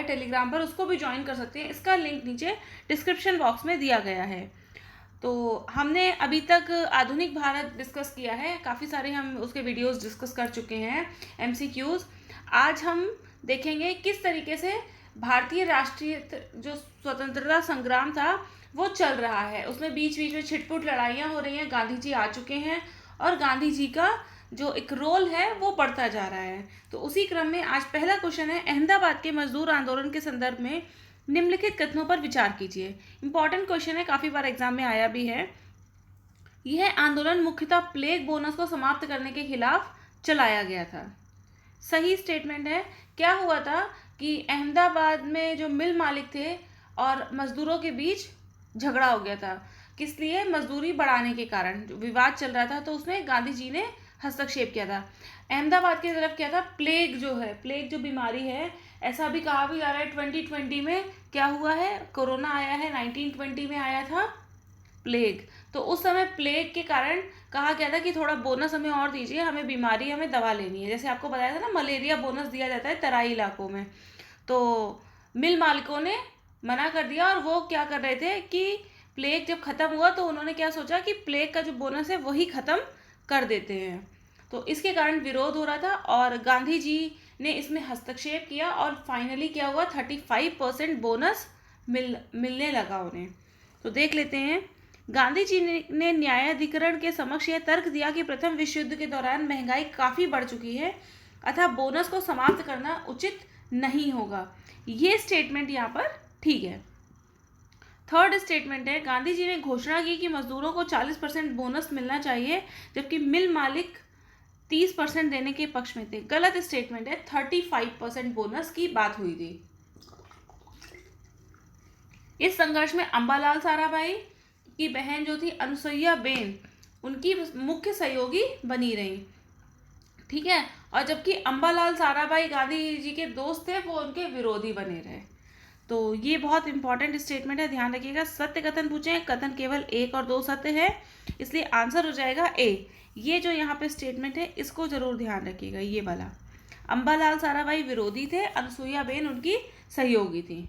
Telegram पर, उसको भी ज्वाइन कर सकते हैं। इसका लिंक नीचे डिस्क्रिप्शन बॉक्स में दिया गया है। तो हमने अभी तक आधुनिक भारत डिस्कस किया है, काफ़ी सारे हम उसके वीडियोस डिस्कस कर चुके हैं, MCQs। आज हम देखेंगे किस तरीके से भारतीय राष्ट्रीय जो स्वतंत्रता संग्राम था वो चल रहा है। उसमें बीच बीच में छिटपुट लड़ाइयाँ हो रही हैं, गांधी जी आ चुके हैं और गांधी जी का जो एक रोल है वो बढ़ता जा रहा है। तो उसी क्रम में आज पहला क्वेश्चन है, अहमदाबाद के मजदूर आंदोलन के संदर्भ में निम्नलिखित कथनों पर विचार कीजिए। इंपॉर्टेंट क्वेश्चन है, काफ़ी बार एग्जाम में आया भी है। यह आंदोलन मुख्यतः प्लेग बोनस को समाप्त करने के खिलाफ चलाया गया था। सही स्टेटमेंट है। क्या हुआ था कि अहमदाबाद में जो मिल मालिक थे और मजदूरों के बीच झगड़ा हो गया था। किस लिए? मजदूरी बढ़ाने के कारण जो विवाद चल रहा था, तो उसमें गांधी जी ने हस्तक्षेप किया था। अहमदाबाद की तरफ क्या था, प्लेग जो है, प्लेग जो बीमारी है, ऐसा भी कहा भी जा रहा है 2020 में क्या हुआ है, कोरोना आया है, 1920 में आया था प्लेग। तो उस समय प्लेग के कारण कहा गया था कि थोड़ा बोनस हमें और दीजिए, हमें बीमारी, हमें दवा लेनी है। जैसे आपको बताया था ना, मलेरिया बोनस दिया जाता है तराई इलाकों में। तो मिल मालिकों ने मना कर दिया और वो क्या कर रहे थे कि प्लेग जब ख़त्म हुआ तो उन्होंने क्या सोचा कि प्लेग का जो बोनस है वही ख़त्म कर देते हैं। तो इसके कारण विरोध हो रहा था और गांधी जी ने इसमें हस्तक्षेप किया और फाइनली क्या हुआ, 35% बोनस मिलने लगा उन्हें। तो देख लेते हैं। गांधी जी ने न्यायाधिकरण के समक्ष यह तर्क दिया कि प्रथम विश्व युद्ध के दौरान महंगाई काफ़ी बढ़ चुकी है, अतः बोनस को समाप्त करना उचित नहीं होगा। ये स्टेटमेंट यहाँ पर ठीक है। थर्ड स्टेटमेंट है, गांधी जी ने घोषणा की कि मजदूरों को 40% बोनस मिलना चाहिए, जबकि मिल मालिक 30% देने के पक्ष में थे। गलत स्टेटमेंट है, 35% बोनस की बात हुई थी। इस संघर्ष में अंबालाल साराभाई की बहन जो थी अनुसुईया बेन, उनकी मुख्य सहयोगी बनी रही। ठीक है। और जबकि अंबालाल साराभाई गांधी जी के दोस्त थे, वो उनके विरोधी बने रहे। तो ये बहुत इंपॉर्टेंट स्टेटमेंट है, ध्यान रखिएगा। सत्य कथन पूछे, कथन केवल एक और दो सत्य है, इसलिए आंसर हो जाएगा ए। ये जो यहाँ पे स्टेटमेंट है इसको जरूर ध्यान रखिएगा, ये वाला। अंबालाल साराभाई विरोधी थे, अनुसुईया बेन उनकी सहयोगी थी।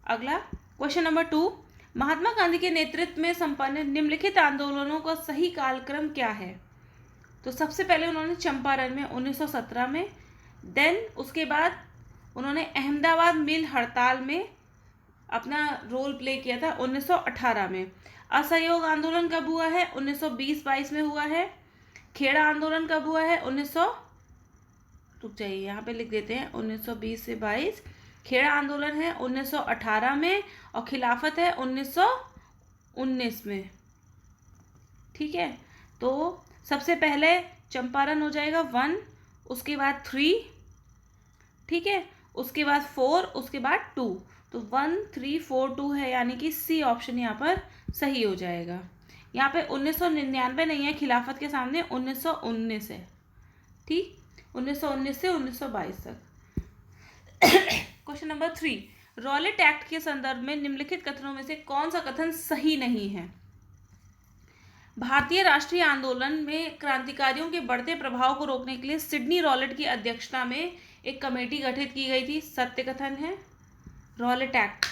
अगला क्वेश्चन नंबर 2, महात्मा गांधी के नेतृत्व में संपन्न निम्नलिखित आंदोलनों का सही कालक्रम क्या है? तो सबसे पहले उन्होंने चंपारण में 1917 में, देन उसके बाद उन्होंने अहमदाबाद मिल हड़ताल में अपना रोल प्ले किया था 1918 में। असहयोग आंदोलन कब हुआ है? 1920-22 में हुआ है। खेड़ा आंदोलन कब हुआ है? रुक जाइए, यहाँ पे लिख देते हैं 1920 से 22। खेड़ा आंदोलन है 1918 में और खिलाफत है 1919 में। ठीक है। तो सबसे पहले चंपारण हो जाएगा 1, उसके बाद 3, ठीक है, उसके बाद 4, उसके बाद 2। तो 1, 3, 4, 2 है, यानी कि सी ऑप्शन यहाँ पर सही हो जाएगा। यहाँ पे 1999 नहीं है, खिलाफत के सामने 1919 है। ठीक, 1919 से 1922 तक। क्वेश्चन नंबर 3, रॉलेट एक्ट के संदर्भ में निम्नलिखित कथनों में से कौन सा कथन सही नहीं है? भारतीय राष्ट्रीय आंदोलन में क्रांतिकारियों के बढ़ते प्रभाव को रोकने के लिए सिडनी रॉलेट की अध्यक्षता में एक कमेटी गठित की गई थी। सत्य कथन है। रॉलेट एक्ट,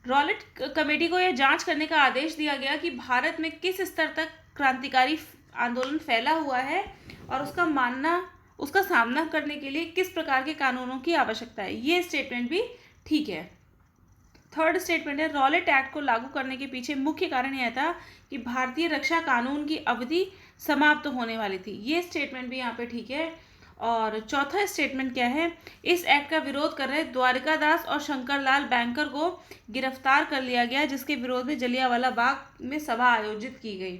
रॉलेट कमेटी को यह जांच करने का आदेश दिया गया कि भारत में किस स्तर तक क्रांतिकारी आंदोलन फैला हुआ है और उसका सामना करने के लिए किस प्रकार के कानूनों की आवश्यकता है। ये स्टेटमेंट भी ठीक है। थर्ड स्टेटमेंट है, रॉलेट एक्ट को लागू करने के पीछे मुख्य कारण यह था कि भारतीय रक्षा कानून की अवधि समाप्त होने वाली थी। ये स्टेटमेंट भी यहाँ पे ठीक है। और चौथा स्टेटमेंट क्या है, इस एक्ट का विरोध कर रहे द्वारिकादास और शंकरलाल बैंकर को गिरफ्तार कर लिया गया, जिसके विरोध में जलियांवाला बाग में सभा आयोजित की गई।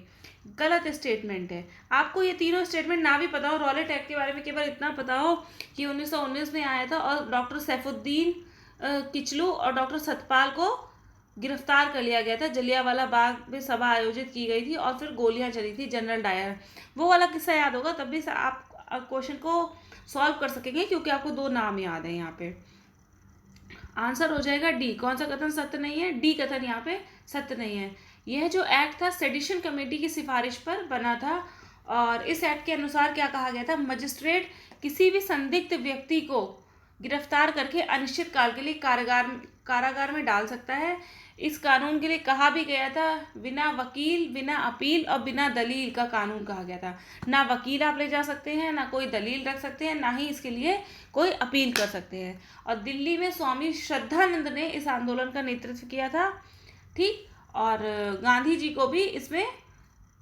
गलत स्टेटमेंट है। आपको ये तीनों स्टेटमेंट ना भी पता हो, रॉलेट एक्ट के बारे में केवल इतना पता हो कि 1919 में आया था और डॉक्टर सैफुद्दीन किचलू और डॉक्टर सतपाल को गिरफ्तार कर लिया गया था, जलियांवाला बाग में सभा आयोजित की गई थी और फिर गोलियां चली थी जनरल डायर। वो वाला किस्सा याद होगा, तब भी आप क्वेश्चन को सॉल्व कर सकेंगे, क्योंकि आपको 2 नाम याद है। यहाँ पे आंसर हो जाएगा डी। कौन सा कथन सत्य नहीं है? डी कथन यहाँ पे सत्य नहीं है। यह जो एक्ट था सेडिशन कमेटी की सिफारिश पर बना था और इस एक्ट के अनुसार क्या कहा गया था, मजिस्ट्रेट किसी भी संदिग्ध व्यक्ति को गिरफ्तार करके अनिश्चित काल के लिए कारागार में डाल सकता है। इस कानून के लिए कहा भी गया था बिना वकील, बिना अपील और बिना दलील का कानून कहा गया था। ना वकील आप ले जा सकते हैं, ना कोई दलील रख सकते हैं, ना ही इसके लिए कोई अपील कर सकते हैं। और दिल्ली में स्वामी श्रद्धानंद ने इस आंदोलन का नेतृत्व किया था, ठीक, और गांधी जी को भी इसमें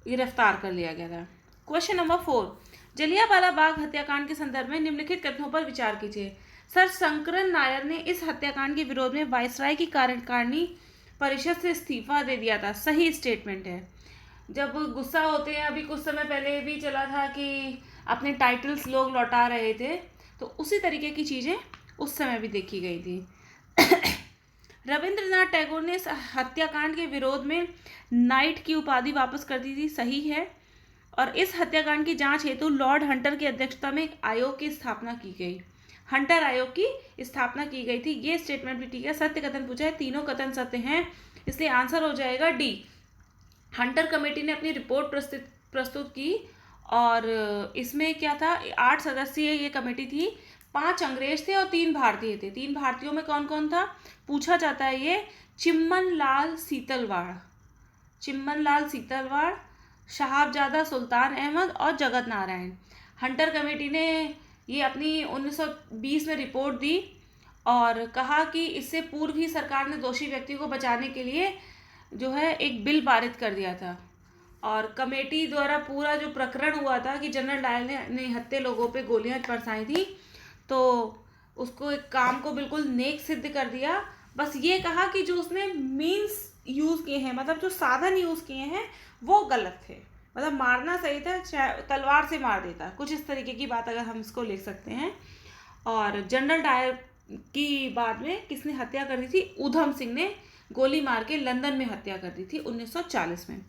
गिरफ्तार कर लिया गया था। क्वेश्चन नंबर 4, जलियांवाला बाग हत्याकांड के संदर्भ में निम्नलिखित कथनों पर विचार कीजिए। सर शंकरन नायर ने इस हत्याकांड के विरोध में वायसराय की कार्यकारिणी परिषद से इस्तीफा दे दिया था। सही स्टेटमेंट है। जब गुस्सा होते हैं, अभी कुछ समय पहले भी चला था कि अपने टाइटल्स लोग लौटा रहे थे, तो उसी तरीके की चीज़ें उस समय भी देखी गई थी। रविंद्रनाथ टैगोर ने इस हत्याकांड के विरोध में नाइट की उपाधि वापस कर दी थी। सही है। और इस हत्याकांड की जांच हेतु लॉर्ड हंटर की अध्यक्षता में एक आयोग की स्थापना की गई। हंटर आयोग की स्थापना की गई थी। ये स्टेटमेंट भी ठीक है। सत्य कथन पूछा है, तीनों कथन सत्य हैं, इसलिए आंसर हो जाएगा डी। हंटर कमेटी ने अपनी रिपोर्ट प्रस्तुत की और इसमें क्या था, 8 सदस्यीय ये कमेटी थी। 5 अंग्रेज थे और 3 भारतीय थे। 3 भारतीयों में कौन कौन था पूछा जाता है। ये चिम्मनलाल सीतलवाड़, शहाबजादा सुल्तान अहमद और जगत नारायण। हंटर कमेटी ने ये अपनी 1920 में रिपोर्ट दी और कहा कि इससे पूर्व ही सरकार ने दोषी व्यक्ति को बचाने के लिए जो है एक बिल पारित कर दिया था। और कमेटी द्वारा पूरा जो प्रकरण हुआ था कि जनरल डायल ने हत्या लोगों पे गोलियां बरसाई थी, तो उसको एक काम को बिल्कुल नेक सिद्ध कर दिया। बस ये कहा कि जो उसने मीन्स यूज़ किए हैं, मतलब जो साधन यूज़ किए हैं वो गलत थे। मतलब मारना सही था, तलवार से मार देता, कुछ इस तरीके की बात अगर हम इसको लिख सकते हैं। और जनरल डायर की बाद में किसने हत्या कर दी थी? ऊधम सिंह ने गोली मार के लंदन में हत्या कर दी थी 1940 में।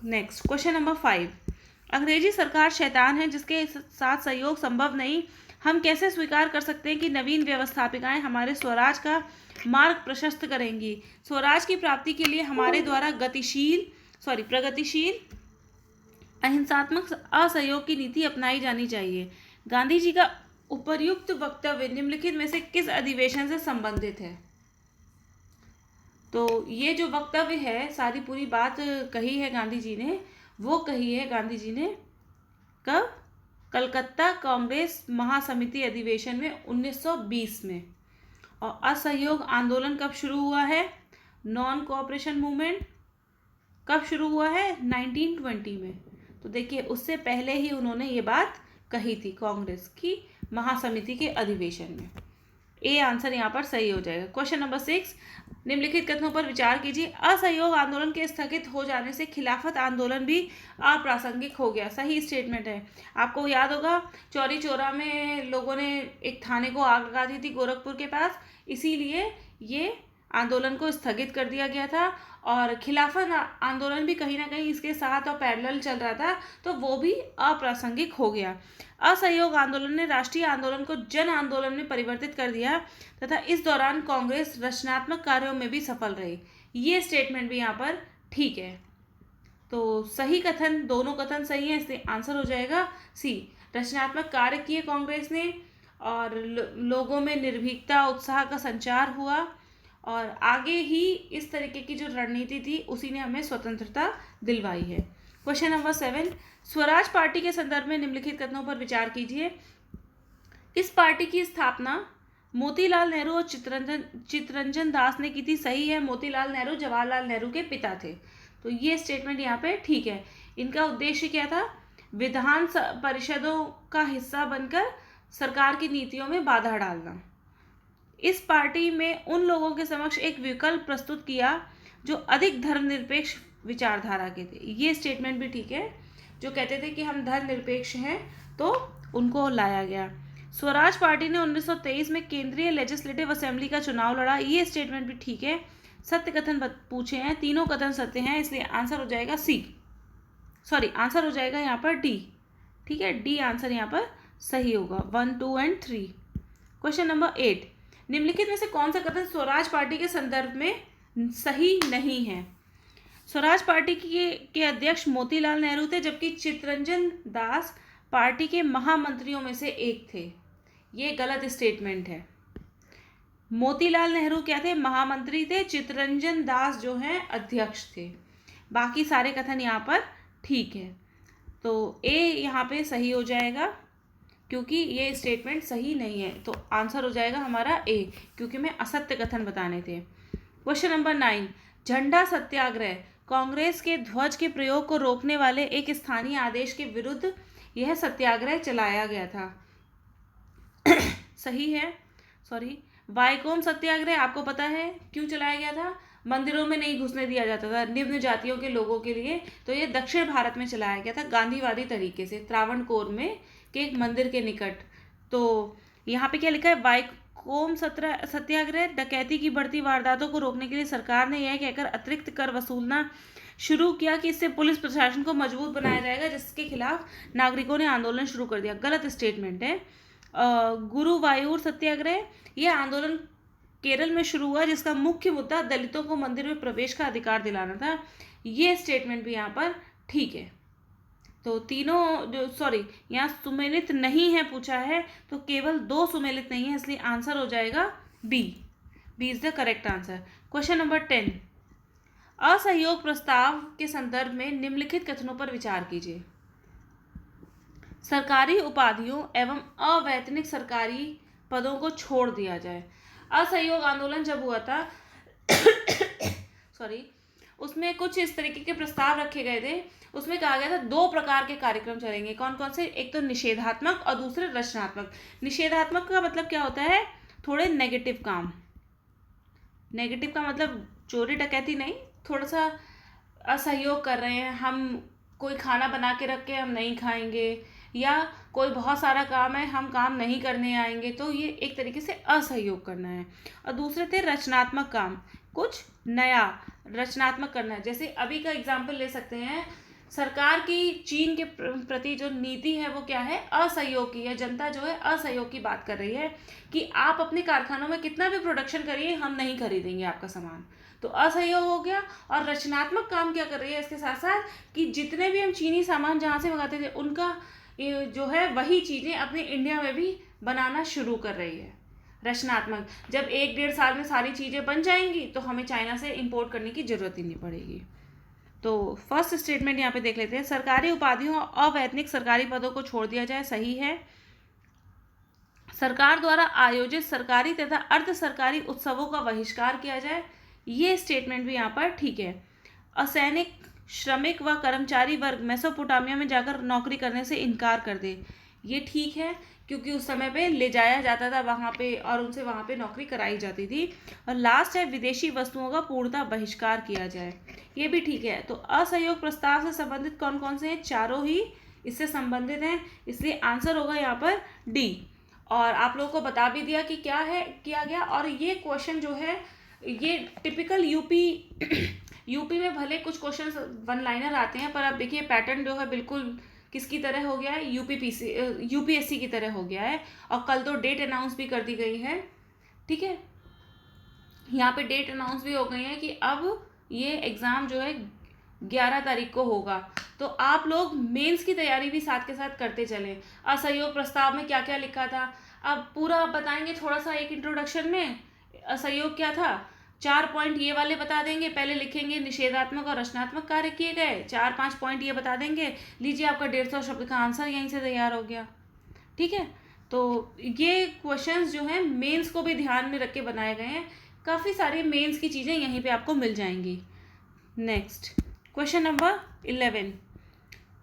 नेक्स्ट क्वेश्चन नंबर 5, अंग्रेजी सरकार शैतान है जिसके साथ सहयोग संभव नहीं। हम कैसे स्वीकार कर सकते हैं कि नवीन व्यवस्थापिकाएं हमारे स्वराज का मार्ग प्रशस्त करेंगी? स्वराज की प्राप्ति के लिए हमारे द्वारा प्रगतिशील अहिंसात्मक असहयोग की नीति अपनाई जानी चाहिए। गांधी जी का उपर्युक्त वक्तव्य निम्नलिखित में से किस अधिवेशन से संबंधित है? तो ये जो वक्तव्य है, सारी पूरी बात कही है गांधी जी ने, वो कही है गांधी जी ने कब? कलकत्ता कांग्रेस महासमिति अधिवेशन में 1920 में। और असहयोग आंदोलन कब शुरू हुआ है? नॉन कोऑपरेशन मूवमेंट कब शुरू हुआ है? 1920 में। तो देखिए उससे पहले ही उन्होंने ये बात कही थी कांग्रेस की महासमिति के अधिवेशन में। ए आंसर यहाँ पर सही हो जाएगा। क्वेश्चन नंबर 6, निम्नलिखित कथनों पर विचार कीजिए। असहयोग आंदोलन के स्थगित हो जाने से खिलाफत आंदोलन भी अप्रासंगिक हो गया। सही स्टेटमेंट है। आपको याद होगा चौरी चौरा में लोगों ने एक थाने को आग लगा दी थी गोरखपुर के पास, इसीलिए ये आंदोलन को स्थगित कर दिया गया था। और खिलाफत आंदोलन भी कहीं ना कहीं इसके साथ और पैरेलल चल रहा था, तो वो भी अप्रासंगिक हो गया। असहयोग आंदोलन ने राष्ट्रीय आंदोलन को जन आंदोलन में परिवर्तित कर दिया तथा इस दौरान कांग्रेस रचनात्मक कार्यों में भी सफल रही। ये स्टेटमेंट भी यहाँ पर ठीक है। तो सही कथन, दोनों कथन सही है, इसलिए आंसर हो जाएगा सी। रचनात्मक कार्य किए कांग्रेस ने और लोगों में निर्भीकता उत्साह का संचार हुआ और आगे ही इस तरीके की जो रणनीति थी उसी ने हमें स्वतंत्रता दिलवाई है। क्वेश्चन नंबर 7, स्वराज पार्टी के संदर्भ में निम्नलिखित कथनों पर विचार कीजिए। इस पार्टी की स्थापना मोतीलाल नेहरू और चित्तरंजन दास ने की थी। सही है। मोतीलाल नेहरू जवाहरलाल नेहरू के पिता थे। तो ये स्टेटमेंट यहाँ पे ठीक है। इनका उद्देश्य क्या था? विधान परिषदों का हिस्सा बनकर सरकार की नीतियों में बाधा डालना। इस पार्टी में उन लोगों के समक्ष एक विकल्प प्रस्तुत किया जो अधिक धर्मनिरपेक्ष विचारधारा के थे। ये स्टेटमेंट भी ठीक है। जो कहते थे कि हम धर्मनिरपेक्ष हैं, तो उनको लाया गया। स्वराज पार्टी ने 1923 में केंद्रीय लेजिस्लेटिव असेंबली का चुनाव लड़ा। ये स्टेटमेंट भी ठीक है। सत्य कथन पूछे हैं, तीनों कथन सत्य हैं, इसलिए आंसर हो जाएगा आंसर हो जाएगा यहाँ पर डी। ठीक है, डी आंसर यहाँ पर सही होगा। 1, 2 और 3। क्वेश्चन नंबर 8, निम्नलिखित में से कौन सा कथन स्वराज पार्टी के संदर्भ में सही नहीं है? स्वराज पार्टी के अध्यक्ष मोतीलाल नेहरू थे, जबकि चित्तरंजन दास पार्टी के महामंत्रियों में से एक थे। ये गलत स्टेटमेंट है। मोतीलाल नेहरू क्या थे? महामंत्री थे। चित्तरंजन दास जो हैं अध्यक्ष थे। बाकी सारे कथन यहाँ पर ठीक है, तो ए यहाँ पे सही हो जाएगा क्योंकि ये स्टेटमेंट सही नहीं है। तो आंसर हो जाएगा हमारा ए, क्योंकि मैं असत्य कथन बताने थे। क्वेश्चन नंबर 9, झंडा सत्याग्रह कांग्रेस के ध्वज के प्रयोग को रोकने वाले एक स्थानीय आदेश के विरुद्ध यह सत्याग्रह चलाया गया था। सही है, सॉरी। वाइकोम सत्याग्रह आपको पता है क्यों चलाया गया था? मंदिरों में नहीं घुसने दिया जाता था निम्न जातियों के लोगों के लिए, तो ये दक्षिण भारत में चलाया गया था गांधीवादी तरीके से, त्रावणकोर में के एक मंदिर के निकट। तो यहाँ पे क्या लिखा है? वाइकोम सत्याग्रह डकैती की बढ़ती वारदातों को रोकने के लिए सरकार ने यह कहकर अतिरिक्त कर वसूलना शुरू किया कि इससे पुलिस प्रशासन को मजबूत बनाया जाएगा, जिसके खिलाफ नागरिकों ने आंदोलन शुरू कर दिया। गलत स्टेटमेंट है। गुरुवायूर सत्याग्रह, यह आंदोलन केरल में शुरू हुआ जिसका मुख्य मुद्दा दलितों को मंदिर में प्रवेश का अधिकार दिलाना था। ये स्टेटमेंट भी यहाँ पर ठीक है। तो तीनों जो यहाँ सुमेलित नहीं है पूछा है, तो केवल 2 सुमेलित नहीं है, इसलिए आंसर हो जाएगा बी। B is the correct answer. Question number 10, असहयोग प्रस्ताव के संदर्भ में निम्नलिखित कथनों पर विचार कीजिए। सरकारी उपाधियों एवं अवैतनिक सरकारी पदों को छोड़ दिया जाए। असहयोग आंदोलन जब हुआ था उसमें कुछ इस तरीके के प्रस्ताव रखे गए थे। उसमें कहा गया था 2 प्रकार के कार्यक्रम चलेंगे। कौन कौन से? एक तो निषेधात्मक और दूसरे रचनात्मक। निषेधात्मक का मतलब क्या होता है? थोड़े नेगेटिव काम। नेगेटिव का मतलब चोरी डकैती नहीं, थोड़ा सा असहयोग कर रहे हैं, हम कोई खाना बना के रख के हम नहीं खाएंगे, या कोई बहुत सारा काम है हम काम नहीं करने आएंगे, तो ये एक तरीके से असहयोग करना है। और दूसरे थे रचनात्मक काम, कुछ नया रचनात्मक करना है। जैसे अभी का एग्जाम्पल ले सकते हैं, सरकार की चीन के प्रति जो नीति है वो क्या है? असहयोग की है। जनता जो है असहयोग की बात कर रही है कि आप अपने कारखानों में कितना भी प्रोडक्शन करिए, हम नहीं खरीदेंगे आपका सामान। तो असहयोग हो गया। और रचनात्मक काम क्या कर रही है इसके साथ साथ कि जितने भी हम चीनी सामान जहाँ से मंगाते थे उनका जो है वही चीज़ें अपने इंडिया में भी बनाना शुरू कर रही है। रचनात्मक, जब 1-1.5 साल में सारी चीज़ें बन जाएंगी तो हमें चाइना से इंपोर्ट करने की ज़रूरत ही नहीं पड़ेगी। तो फर्स्ट स्टेटमेंट यहाँ पे देख लेते हैं। सरकारी उपाधियों और अवैतनिक सरकारी पदों को छोड़ दिया जाए, सही है। सरकार द्वारा आयोजित सरकारी तथा अर्ध सरकारी उत्सवों का बहिष्कार किया जाए, ये स्टेटमेंट भी यहाँ पर ठीक है। असैनिक श्रमिक व कर्मचारी वर्ग मेसोपोटामिया में जाकर नौकरी करने से इनकार कर दे, ये ठीक है क्योंकि उस समय पे ले जाया जाता था वहाँ पे और उनसे वहाँ पे नौकरी कराई जाती थी। और लास्ट है विदेशी वस्तुओं का पूर्णतः बहिष्कार किया जाए, ये भी ठीक है। तो असहयोग प्रस्ताव से संबंधित कौन कौन से हैं? चारों ही इससे संबंधित हैं, इसलिए आंसर होगा यहाँ पर डी। और आप लोगों को बता भी दिया कि क्या है किया गया। और ये क्वेश्चन जो है ये टिपिकल यूपी में भले कुछ क्वेश्चन 1 लाइनर आते हैं, पर अब देखिए पैटर्न जो है बिल्कुल किसकी तरह हो गया है? यूपीएससी की तरह हो गया है। और कल तो डेट अनाउंस भी कर दी गई है, ठीक है। यहाँ पे डेट अनाउंस भी हो गई है कि अब ये एग्ज़ाम जो है 11 तारीख को होगा। तो आप लोग मेंस की तैयारी भी साथ के साथ करते चलें। असहयोग प्रस्ताव में क्या क्या लिखा था अब पूरा आप बताएंगे थोड़ा सा एक इंट्रोडक्शन में। असहयोग क्या था? 4 पॉइंट ये वाले बता देंगे, पहले लिखेंगे निषेधात्मक और रचनात्मक कार्य किए गए, 4-5 पॉइंट ये बता देंगे, लीजिए आपका 150 शब्द का आंसर यहीं से तैयार हो गया, ठीक है। तो ये क्वेश्चंस जो हैं मेंस को भी ध्यान में रख के बनाए गए हैं। काफ़ी सारी मेंस की चीज़ें यहीं पे आपको मिल जाएंगी। नेक्स्ट क्वेश्चन नंबर 11,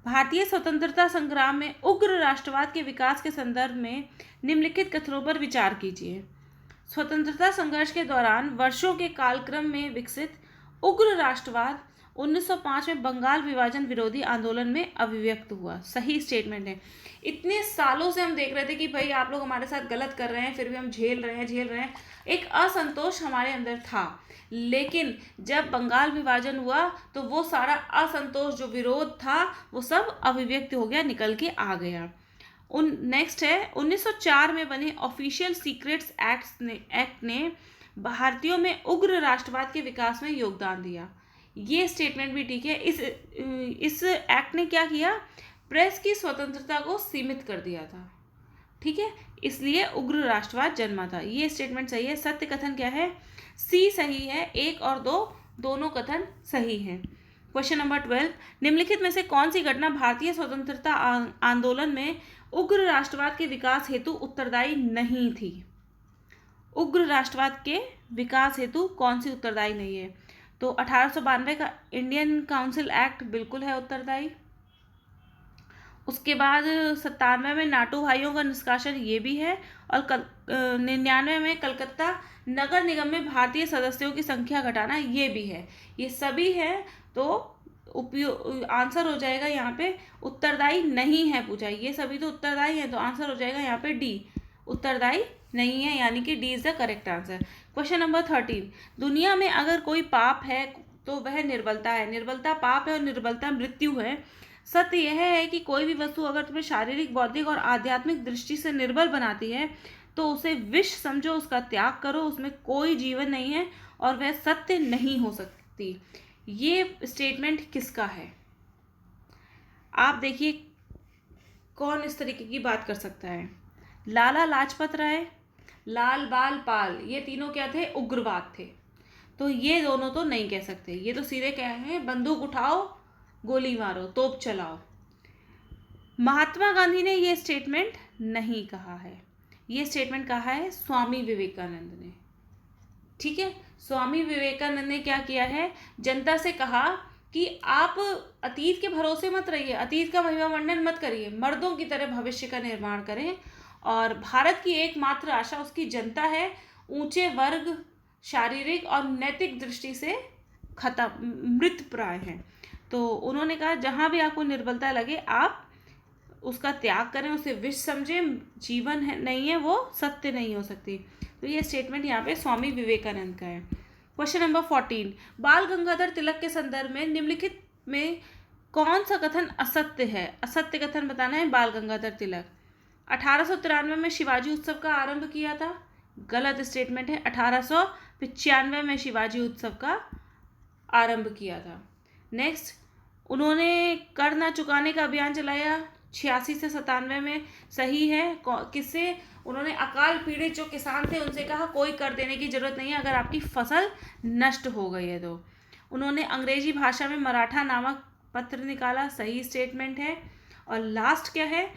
भारतीय स्वतंत्रता संग्राम में उग्र राष्ट्रवाद के विकास के संदर्भ में निम्नलिखित कथनों पर विचार कीजिए। स्वतंत्रता संघर्ष के दौरान वर्षों के कालक्रम में विकसित उग्र राष्ट्रवाद 1905 में बंगाल विभाजन विरोधी आंदोलन में अभिव्यक्त हुआ, सही स्टेटमेंट है। इतने सालों से हम देख रहे थे कि भाई आप लोग हमारे साथ गलत कर रहे हैं, फिर भी हम झेल रहे हैं। एक असंतोष हमारे अंदर था, लेकिन जब बंगाल विभाजन हुआ तो वो सारा असंतोष जो विरोध था वो सब अभिव्यक्त हो गया, निकल के आ गया। नेक्स्ट है 1904 में बने ऑफिशियल सीक्रेट्स एक्ट ने भारतीयों में उग्र राष्ट्रवाद के विकास में योगदान दिया, ये स्टेटमेंट भी ठीक है। इस एक्ट ने क्या किया? प्रेस की स्वतंत्रता को सीमित कर दिया था। ठीक है, इसलिए उग्र राष्ट्रवाद जन्मा था। ये स्टेटमेंट सही है। सत्य कथन क्या है? सी सही है, 1 और 2 दोनों कथन सही हैं। क्वेश्चन नंबर 12, निम्नलिखित में से कौन सी घटना भारतीय स्वतंत्रता आंदोलन में उग्र राष्ट्रवाद के विकास हेतु उत्तरदायी नहीं थी? उग्र राष्ट्रवाद के विकास हेतु कौन सी उत्तरदायी नहीं है? तो 1892 का इंडियन काउंसिल एक्ट बिल्कुल है उत्तरदायी। उसके बाद 97 में नाटो भाइयों का निष्कासन, ये भी है। और 99 में कलकत्ता नगर निगम में भारतीय सदस्यों की संख्या घटाना, ये भी है। ये सभी है, तो आंसर हो जाएगा यहाँ पे उत्तरदायी नहीं है पूछा। ये सभी तो उत्तरदायी है, तो आंसर हो जाएगा यहाँ पे डी, उत्तरदायी नहीं है, यानी कि D is the correct answer. Question number 13, दुनिया में अगर कोई पाप है तो वह निर्बलता है। निर्बलता पाप है और निर्बलता मृत्यु है। सत्य यह है कि कोई भी वस्तु अगर तुम्हें शारीरिक, बौद्धिक और आध्यात्मिक दृष्टि से निर्बल बनाती है तो उसे विष समझो, उसका त्याग करो, उसमें कोई जीवन नहीं है और वह सत्य नहीं हो सकती। ये स्टेटमेंट किसका है? आप देखिए कौन इस तरीके की बात कर सकता है। लाला लाजपत राय, लाल बाल पाल, ये तीनों क्या थे? उग्रवाद थे। तो ये दोनों तो नहीं कह सकते, ये तो सीधे क्या है? बंदूक उठाओ, गोली मारो, तोप चलाओ। महात्मा गांधी ने ये स्टेटमेंट नहीं कहा है। ये स्टेटमेंट कहा है स्वामी विवेकानंद ने। ठीक है, स्वामी विवेकानंद ने क्या किया है? जनता से कहा कि आप अतीत के भरोसे मत रहिए, अतीत का महिमा मंडन मत करिए, मर्दों की तरह भविष्य का निर्माण करें। और भारत की एकमात्र आशा उसकी जनता है। ऊंचे वर्ग शारीरिक और नैतिक दृष्टि से मृत प्राय हैं। तो उन्होंने कहा जहाँ भी आपको निर्बलता लगे आप उसका त्याग करें, उसे विष समझें, जीवन है नहीं है वो सत्य नहीं हो सकती। तो ये स्टेटमेंट यहाँ पे स्वामी विवेकानंद का है। क्वेश्चन नंबर 14, बाल गंगाधर तिलक के संदर्भ में निम्नलिखित में कौन सा कथन असत्य है? असत्य कथन बताना है। बाल गंगाधर तिलक 1893 में शिवाजी उत्सव का आरंभ किया था, गलत स्टेटमेंट है। 1895 में शिवाजी उत्सव का आरंभ किया था। नेक्स्ट, उन्होंने कर ना चुकाने का अभियान चलाया 86 से 97 में, सही है। किससे? उन्होंने अकाल पीड़ित जो किसान थे उनसे कहा कोई कर देने की जरूरत नहीं है अगर आपकी फसल नष्ट हो गई है तो। उन्होंने अंग्रेजी भाषा में मराठा नामक पत्र निकाला, सही स्टेटमेंट है। और लास्ट क्या है?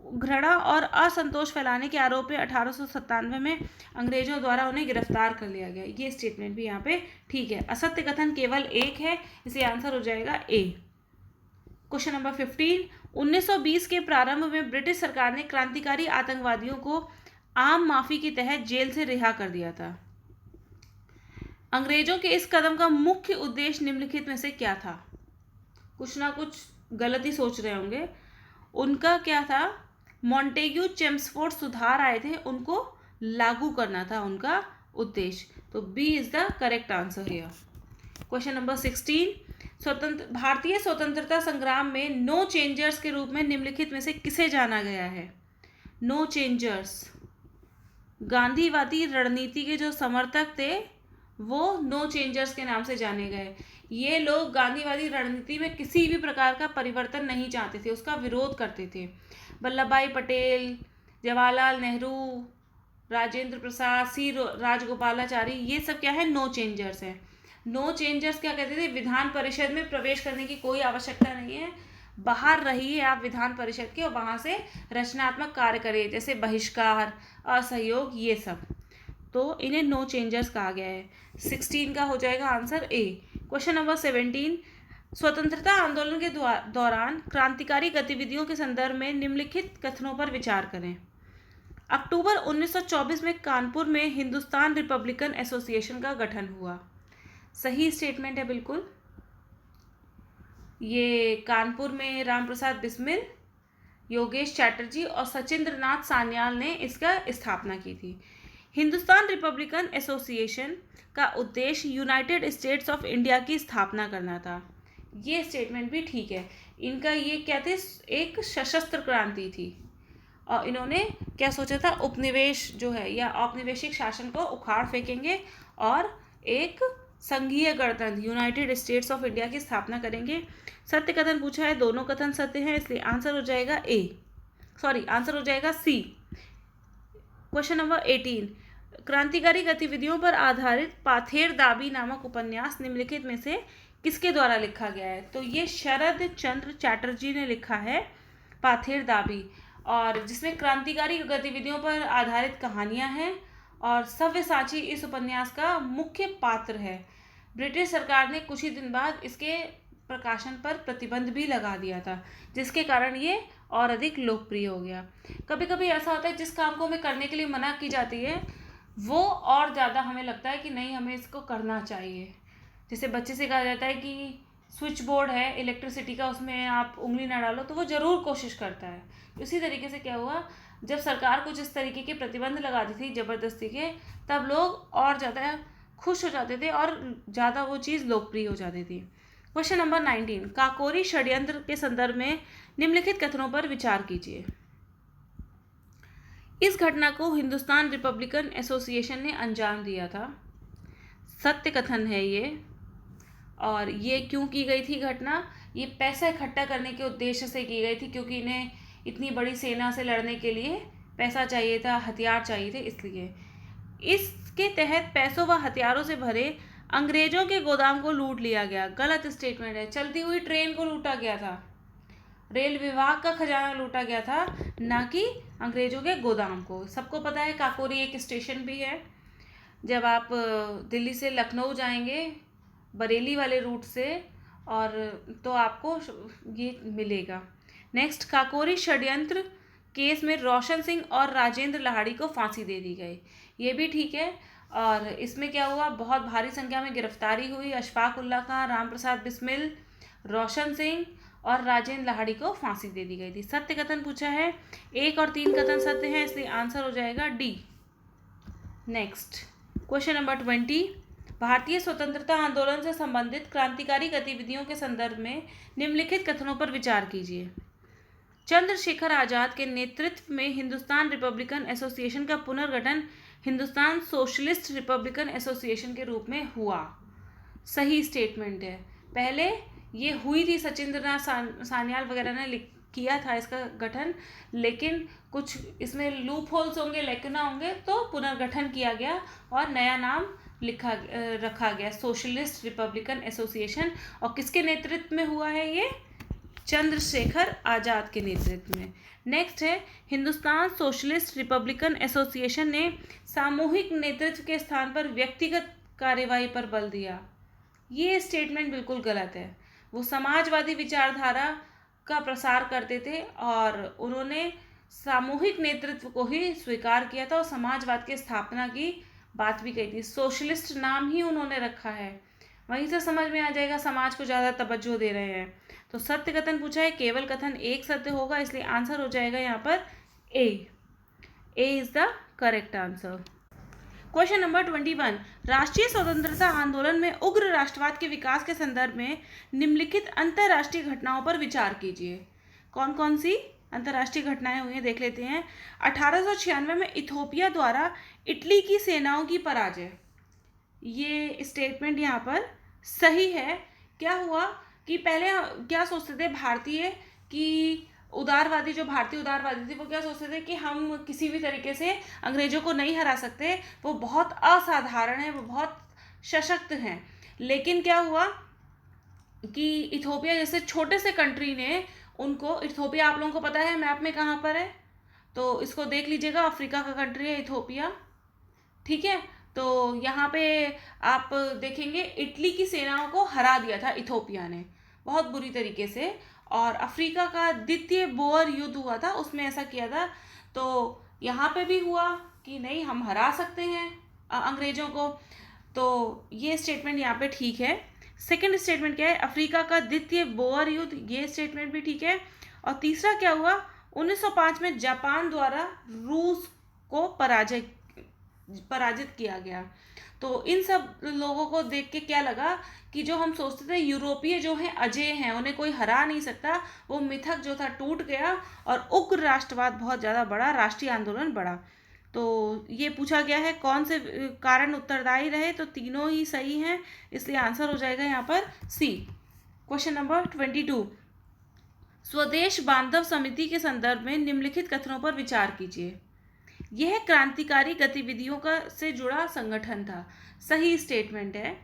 घृणा और असंतोष फैलाने के आरोप में 1897 में अंग्रेजों द्वारा उन्हें गिरफ्तार कर लिया गया। ये स्टेटमेंट भी यहाँ पे ठीक है। असत्य कथन केवल एक है, इसे आंसर हो जाएगा ए। क्वेश्चन नंबर 15, 1920 के प्रारंभ में ब्रिटिश सरकार ने क्रांतिकारी आतंकवादियों को आम माफी के तहत जेल से रिहा कर दिया था। अंग्रेजों के इस कदम का मुख्य उद्देश्य निम्नलिखित में से क्या था? कुछ ना कुछ गलती सोच रहे होंगे। उनका क्या था? मॉन्टेग्यू चेम्सफोर्ड सुधार आए थे, उनको लागू करना था उनका उद्देश्य। तो B is the correct answer here. Question number 16, भारतीय स्वतंत्रता संग्राम में नो चेंजर्स के रूप में निम्नलिखित में से किसे जाना गया है? नो चेंजर्स, गांधीवादी रणनीति के जो समर्थक थे वो नो चेंजर्स के नाम से जाने गए। ये लोग गांधीवादी रणनीति में किसी भी प्रकार का परिवर्तन नहीं चाहते थे, उसका विरोध करते थे। वल्लभ भाई पटेल, जवाहरलाल नेहरू, राजेंद्र प्रसाद, सी राजगोपालाचारी, ये सब क्या है? नो चेंजर्स हैं। नो चेंजर्स क्या कहते थे? विधान परिषद में प्रवेश करने की कोई आवश्यकता नहीं है, बाहर रहिए आप विधान परिषद के और वहाँ से रचनात्मक कार्य करिए, जैसे बहिष्कार, असहयोग, ये सब। तो इन्हें नो चेंजर्स कहा गया है। 16 का हो जाएगा आंसर ए। क्वेश्चन नंबर 17, स्वतंत्रता आंदोलन के दौरान क्रांतिकारी गतिविधियों के संदर्भ में निम्नलिखित कथनों पर विचार करें। अक्टूबर 1924 में कानपुर में हिंदुस्तान रिपब्लिकन एसोसिएशन का गठन हुआ, सही स्टेटमेंट है बिल्कुल। ये कानपुर में रामप्रसाद बिस्मिल, योगेश चैटर्जी और सचिंद्र नाथ सान्याल ने इसका स्थापना की थी। हिंदुस्तान रिपब्लिकन एसोसिएशन का उद्देश्य यूनाइटेड स्टेट्स ऑफ इंडिया की स्थापना करना था। ये स्टेटमेंट भी ठीक है। इनका ये क्या थे? एक सशस्त्र क्रांति थी और इन्होंने क्या सोचा था? उपनिवेश जो है या औपनिवेशिक शासन को उखाड़ फेंकेंगे और एक संघीय गणतंत्र यूनाइटेड स्टेट्स ऑफ इंडिया की स्थापना करेंगे। सत्य कथन पूछा है, दोनों कथन सत्य हैं, इसलिए आंसर हो जाएगा ए, सॉरी आंसर हो जाएगा सी। क्वेश्चन नंबर 18, क्रांतिकारी गतिविधियों पर आधारित पाथेर दाबी नामक उपन्यास निम्नलिखित में से किसके द्वारा लिखा गया है? तो ये शरद चंद्र चैटर्जी ने लिखा है पाथेर दाबी, और जिसमें क्रांतिकारी गतिविधियों पर आधारित कहानियां हैं, और सव्यसाची इस उपन्यास का मुख्य पात्र है। ब्रिटिश सरकार ने कुछ ही दिन बाद इसके प्रकाशन पर प्रतिबंध भी लगा दिया था, जिसके कारण ये और अधिक लोकप्रिय हो गया। कभी कभी ऐसा होता है जिस काम को हमें करने के लिए मना की जाती है वो और ज़्यादा हमें लगता है कि नहीं, हमें इसको करना चाहिए। जैसे बच्चे से कहा जाता है कि स्विच बोर्ड है इलेक्ट्रिसिटी का, उसमें आप उंगली ना डालो, तो वो ज़रूर कोशिश करता है। इसी तरीके से क्या हुआ, जब सरकार कुछ इस तरीके के प्रतिबंध लगाती थी ज़बरदस्ती के, तब लोग और ज़्यादा खुश हो जाते थे और ज़्यादा वो चीज़ लोकप्रिय हो जाती थी। क्वेश्चन नंबर 19, काकोरी षड्यंत्र के संदर्भ में निम्नलिखित कथनों पर विचार कीजिए। इस घटना को हिंदुस्तान रिपब्लिकन एसोसिएशन ने अंजाम दिया था। सत्य कथन है ये। और ये क्यों की गई थी घटना? ये पैसा इकट्ठा करने के उद्देश्य से की गई थी, क्योंकि इन्हें इतनी बड़ी सेना से लड़ने के लिए पैसा चाहिए था, हथियार चाहिए थे, इसलिए इसके तहत पैसों व हथियारों से भरे अंग्रेजों के गोदाम को लूट लिया गया। गलत स्टेटमेंट है। चलती हुई ट्रेन को लूटा गया था, रेल विभाग का खजाना लूटा गया था, ना कि अंग्रेजों के गोदाम को। सबको पता है काकोरी एक स्टेशन भी है। जब आप दिल्ली से लखनऊ जाएंगे बरेली वाले रूट से, और तो आपको ये मिलेगा। नेक्स्ट, काकोरी षड्यंत्र केस में रोशन सिंह और राजेंद्र लाहिड़ी को फांसी दे दी गई। ये भी ठीक है। और इसमें क्या हुआ, बहुत भारी संख्या में गिरफ्तारी हुई। अशफाक उल्ला खां, राम प्रसाद बिस्मिल, रोशन सिंह और राजेंद्र लाहिड़ी को फांसी दे दी गई थी। सत्य कथन पूछा है, 1 और 3 कथन सत्य हैं, इसलिए आंसर हो जाएगा डी। नेक्स्ट, क्वेश्चन नंबर 20, भारतीय स्वतंत्रता आंदोलन से संबंधित क्रांतिकारी गतिविधियों के संदर्भ में निम्नलिखित कथनों पर विचार कीजिए। चंद्रशेखर आजाद के नेतृत्व में हिंदुस्तान रिपब्लिकन एसोसिएशन का पुनर्गठन हिंदुस्तान सोशलिस्ट रिपब्लिकन एसोसिएशन के रूप में हुआ। सही स्टेटमेंट है। पहले ये हुई थी, सचिंद्रनाथ सान्याल वगैरह ने किया था इसका गठन, लेकिन कुछ इसमें लूप होल्स होंगे, लेकिन होंगे, तो पुनर्गठन किया गया और नया नाम रखा गया, सोशलिस्ट रिपब्लिकन एसोसिएशन। और किसके नेतृत्व में हुआ है ये? चंद्रशेखर आजाद के नेतृत्व में। नेक्स्ट है, हिंदुस्तान सोशलिस्ट रिपब्लिकन एसोसिएशन ने सामूहिक नेतृत्व के स्थान पर व्यक्तिगत कार्यवाही पर बल दिया। ये स्टेटमेंट बिल्कुल गलत है। वो समाजवादी विचारधारा का प्रसार करते थे और उन्होंने सामूहिक नेतृत्व को ही स्वीकार किया था और समाजवाद की स्थापना की बात भी कही थी। सोशलिस्ट नाम ही उन्होंने रखा है, वहीं से समझ में आ जाएगा समाज को ज़्यादा तवज्जो दे रहे हैं। तो सत्य कथन पूछा है, केवल कथन एक सत्य होगा, इसलिए आंसर हो जाएगा यहाँ पर A is the correct answer. Question number 21, राष्ट्रीय स्वतंत्रता आंदोलन में उग्र राष्ट्रवाद के विकास के संदर्भ में निम्नलिखित अंतर्राष्ट्रीय घटनाओं पर विचार कीजिए। कौन कौन सी अंतर्राष्ट्रीय घटनाएं हुई हैं देख लेते हैं। 1896 में इथोपिया द्वारा इटली की सेनाओं की पराजय। ये स्टेटमेंट यहाँ पर सही है। क्या हुआ कि पहले क्या सोचते थे भारतीय कि उदारवादी, जो भारतीय उदारवादी थे, वो क्या सोचते थे कि हम किसी भी तरीके से अंग्रेजों को नहीं हरा सकते, वो बहुत असाधारण है, वो बहुत सशक्त हैं। लेकिन क्या हुआ कि इथोपिया जैसे छोटे से कंट्री ने उनको, इथोपिया आप लोगों को पता है मैप में कहाँ पर है, तो इसको देख लीजिएगा, अफ्रीका का कंट्री है इथोपिया, ठीक है। तो यहाँ पे आप देखेंगे इटली की सेनाओं को हरा दिया था इथोपिया ने बहुत बुरी तरीके से, और अफ्रीका का द्वितीय बोअर युद्ध हुआ था, उसमें ऐसा किया था। तो यहाँ पे भी हुआ कि नहीं, हम हरा सकते हैं अंग्रेजों को। तो ये स्टेटमेंट यहाँ पे ठीक है। सेकंड स्टेटमेंट क्या है, अफ्रीका का द्वितीय बोअर युद्ध, ये स्टेटमेंट भी ठीक है। और तीसरा क्या हुआ, 1905 में जापान द्वारा रूस को पराजित किया गया। तो इन सब लोगों को देख के क्या लगा कि जो हम सोचते थे यूरोपीय जो हैं अजेय हैं, उन्हें कोई हरा नहीं सकता, वो मिथक जो था टूट गया और उग्र राष्ट्रवाद बहुत ज़्यादा बढ़ा, राष्ट्रीय आंदोलन बढ़ा। तो ये पूछा गया है कौन से कारण उत्तरदायी रहे, तो तीनों ही सही हैं, इसलिए आंसर हो जाएगा यहाँ पर सी। क्वेश्चन नंबर 22, स्वदेश बांधव समिति के संदर्भ में निम्नलिखित कथनों पर विचार कीजिए। यह क्रांतिकारी गतिविधियों का से जुड़ा संगठन था। सही स्टेटमेंट है।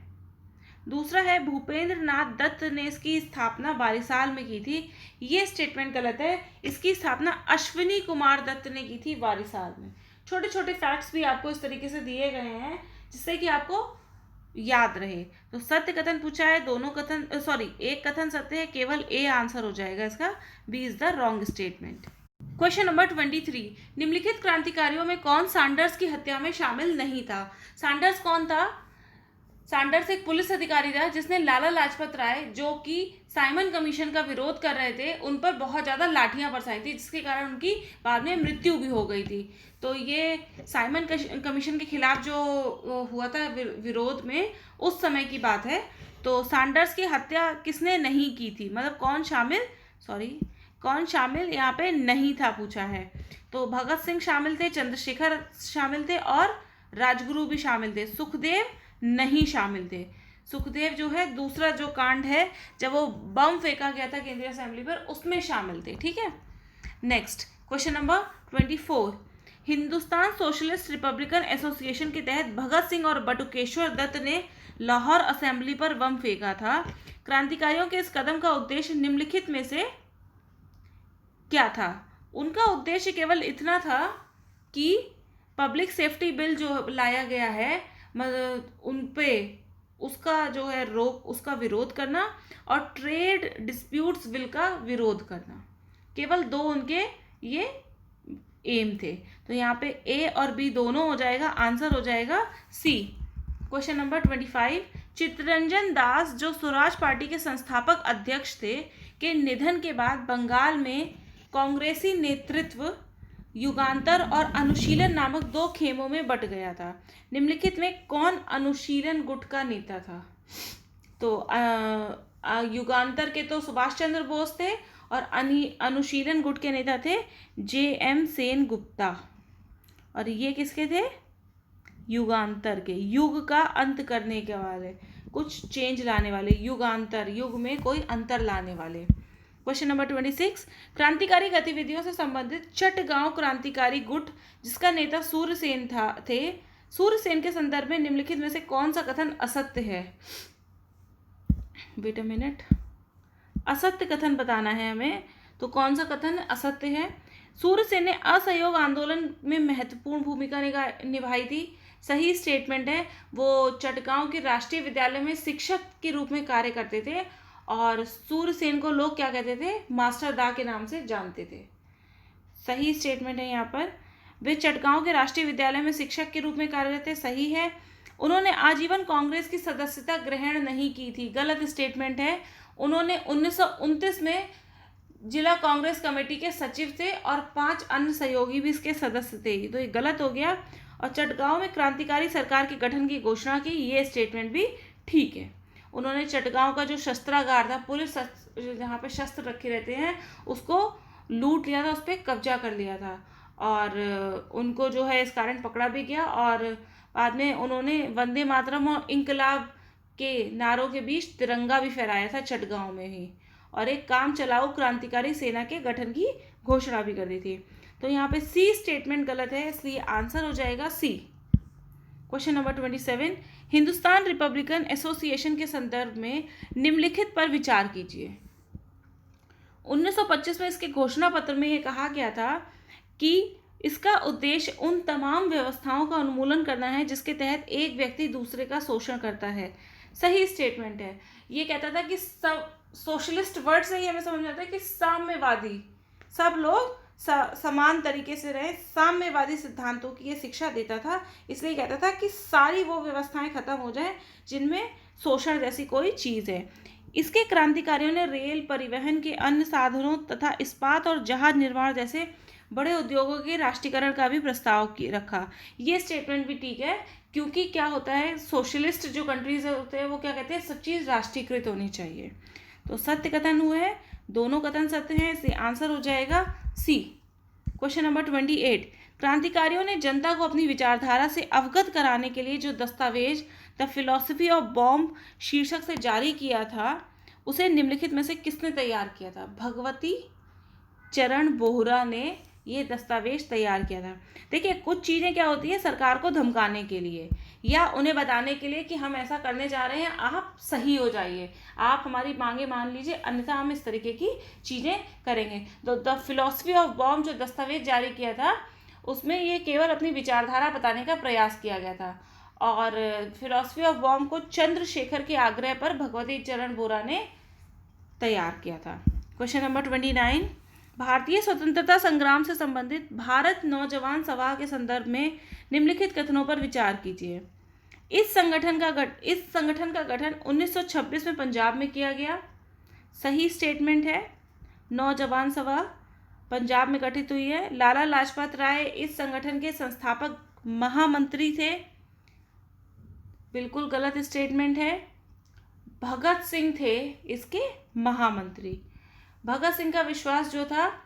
दूसरा है भूपेंद्र नाथ दत्त ने इसकी स्थापना बारिसाल में की थी। ये स्टेटमेंट गलत है। इसकी स्थापना अश्विनी कुमार दत्त ने की थी बारिसाल में। छोटे छोटे फैक्ट्स भी आपको इस तरीके से दिए गए हैं जिससे कि आपको याद रहे। तो सत्य कथन पूछा है, दोनों कथन एक कथन सत्य है, केवल ए आंसर हो जाएगा इसका। B is the wrong statement. Question number 23, निम्नलिखित क्रांतिकारियों में कौन सैंडर्स की हत्या में शामिल नहीं था? सैंडर्स कौन था? सैंडर्स एक पुलिस अधिकारी था जिसने लाला लाजपत राय, जो कि साइमन कमीशन का विरोध कर रहे थे, उन पर बहुत ज़्यादा लाठियां बरसाई थी, जिसके कारण उनकी बाद में मृत्यु भी हो गई थी। तो ये साइमन कमीशन के खिलाफ जो हुआ था विरोध में, उस समय की बात है। तो सैंडर्स की हत्या किसने नहीं की थी, मतलब कौन शामिल यहाँ पे नहीं था पूछा है। तो भगत सिंह शामिल थे, चंद्रशेखर शामिल थे और राजगुरु भी शामिल थे। सुखदेव नहीं शामिल थे। सुखदेव जो है दूसरा जो कांड है जब वो बम फेंका गया था केंद्रीय असेंबली पर, उसमें शामिल थे। ठीक है। Next question number 24, Hindustan socialist Republican Association के तहत भगत सिंह और बटुकेश्वर दत्त ने लाहौर असेंबली पर बम फेंका था। क्रांतिकारियों के इस कदम का उद्देश्य निम्नलिखित में से क्या था? उनका उद्देश्य केवल इतना था कि पब्लिक सेफ्टी बिल जो लाया गया है उन पे उसका जो है उसका विरोध करना और ट्रेड डिस्प्यूट्स बिल का विरोध करना। केवल दो उनके ये एम थे। तो यहाँ पे ए और बी दोनों हो जाएगा, आंसर हो जाएगा C. Question number 25, Chittaranjan Das जो स्वराज पार्टी के संस्थापक अध्यक्ष थे के निधन के बाद बंगाल में कांग्रेसी नेतृत्व युगांतर और अनुशीलन नामक दो खेमों में बट गया था। निम्नलिखित में कौन अनुशीलन गुट का नेता था? तो युगांतर के तो सुभाष चंद्र बोस थे और अनुशीलन गुट के नेता थे जे.एम. सेन गुप्ता। और ये किसके थे? युगांतर के, युग का अंत करने के वाले, कुछ चेंज लाने वाले, युगांतर, युग में कोई अंतर लाने वाले। क्वेश्चन नंबर 26, क्रांतिकारी गतिविधियों से संबंधित चटगांव क्रांतिकारी गुट जिसका नेता सूर्यसेन थे, सूर्यसेन के संदर्भ में निम्नलिखित में से कौन सा कथन असत्य है? वेट अ मिनट, असत्य कथन बताना है हमें। तो कौन सा कथन असत्य है? सूर्यसेन ने असहयोग आंदोलन में महत्वपूर्ण भूमिका निभाई थी। सही स्टेटमेंट है। वो चटगांव के राष्ट्रीय विद्यालय में शिक्षक के रूप में कार्य करते थे और सूर्यसेन को लोग क्या कहते थे? मास्टर दा के नाम से जानते थे। सही स्टेटमेंट है यहाँ पर। वे चटगांव के राष्ट्रीय विद्यालय में शिक्षक के रूप में कार्यरत थे। सही है। उन्होंने आजीवन कांग्रेस की सदस्यता ग्रहण नहीं की थी। गलत स्टेटमेंट है। उन्होंने 1929 में जिला कांग्रेस कमेटी के सचिव थे और 5 अन्य सहयोगी भी इसके सदस्य थे। तो ये गलत हो गया। और चटगांव में क्रांतिकारी सरकार के गठन की घोषणा की, ये स्टेटमेंट भी ठीक है। उन्होंने चटगांव का जो शस्त्रागार था, पुलिस जहाँ पे शस्त्र रखे रहते हैं, उसको लूट लिया था, उस पर कब्जा कर लिया था और उनको जो है इस कारण पकड़ा भी गया। और बाद में उन्होंने वंदे मातरम और इंकलाब के नारों के बीच तिरंगा भी फहराया था चटगांव में ही, और एक काम चलाऊ क्रांतिकारी सेना के गठन की घोषणा भी कर दी थी। तो यहाँ पे सी स्टेटमेंट गलत है, इसलिए आंसर हो जाएगा C. Question number 27, Hindustan Republican Association के संदर्भ में निम्नलिखित पर विचार कीजिए। 1925 में इसके घोषणा पत्र में ये कहा गया था कि इसका उद्देश्य उन तमाम व्यवस्थाओं का उन्मूलन करना है जिसके तहत एक व्यक्ति दूसरे का शोषण करता है। सही स्टेटमेंट है। ये कहता था कि सब सोशलिस्ट वर्ड से ही हमें समझ में आता है कि साम्यवादी, सब लोग समान तरीके से रहे, साम्यवादी सिद्धांतों की ये शिक्षा देता था। इसलिए कहता था कि सारी वो व्यवस्थाएं खत्म हो जाएं जिनमें शोषण जैसी कोई चीज़ है। इसके क्रांतिकारियों ने रेल, परिवहन के अन्य साधनों तथा इस्पात और जहाज निर्माण जैसे बड़े उद्योगों के राष्ट्रीयकरण का भी प्रस्ताव रखा। ये स्टेटमेंट भी ठीक है, क्योंकि क्या होता है, सोशलिस्ट जो कंट्रीज होते हैं वो क्या कहते हैं, सब चीज़ राष्ट्रीयकृत होनी चाहिए। तो सत्य कथन हुए हैं, दोनों कथन सत्य हैं, इसलिए आंसर हो जाएगा सी। क्वेश्चन नंबर 28, क्रांतिकारियों ने जनता को अपनी विचारधारा से अवगत कराने के लिए जो दस्तावेज द फिलॉसफी ऑफ बॉम्ब शीर्षक से जारी किया था, उसे निम्नलिखित में से किसने तैयार किया था? भगवती चरण बोहरा ने ये दस्तावेज तैयार किया था। देखिए, कुछ चीज़ें क्या होती है सरकार को धमकाने के लिए या उन्हें बताने के लिए कि हम ऐसा करने जा रहे हैं, आप सही हो जाइए, आप हमारी मांगे मान लीजिए, अन्यथा हम इस तरीके की चीज़ें करेंगे। तो द फिलॉसफी ऑफ बॉम्ब जो दस्तावेज जारी किया था, उसमें ये केवल अपनी विचारधारा बताने का प्रयास किया गया था। और फिलॉसफी ऑफ बॉम्ब को चंद्रशेखर के आग्रह पर भगवती चरण बोरा ने तैयार किया था। क्वेश्चन नंबर 29, भारतीय स्वतंत्रता संग्राम से संबंधित भारत नौजवान सभा के संदर्भ में निम्नलिखित कथनों पर विचार कीजिए। इस संगठन का गठन 1926 में पंजाब में किया गया। सही स्टेटमेंट है। नौजवान सभा पंजाब में गठित हुई है। लाला लाजपत राय इस संगठन के संस्थापक महामंत्री थे। बिल्कुल गलत स्टेटमेंट है। भगत सिंह थे इसके महामंत्री। भगत सिंह का विश्वास जो था,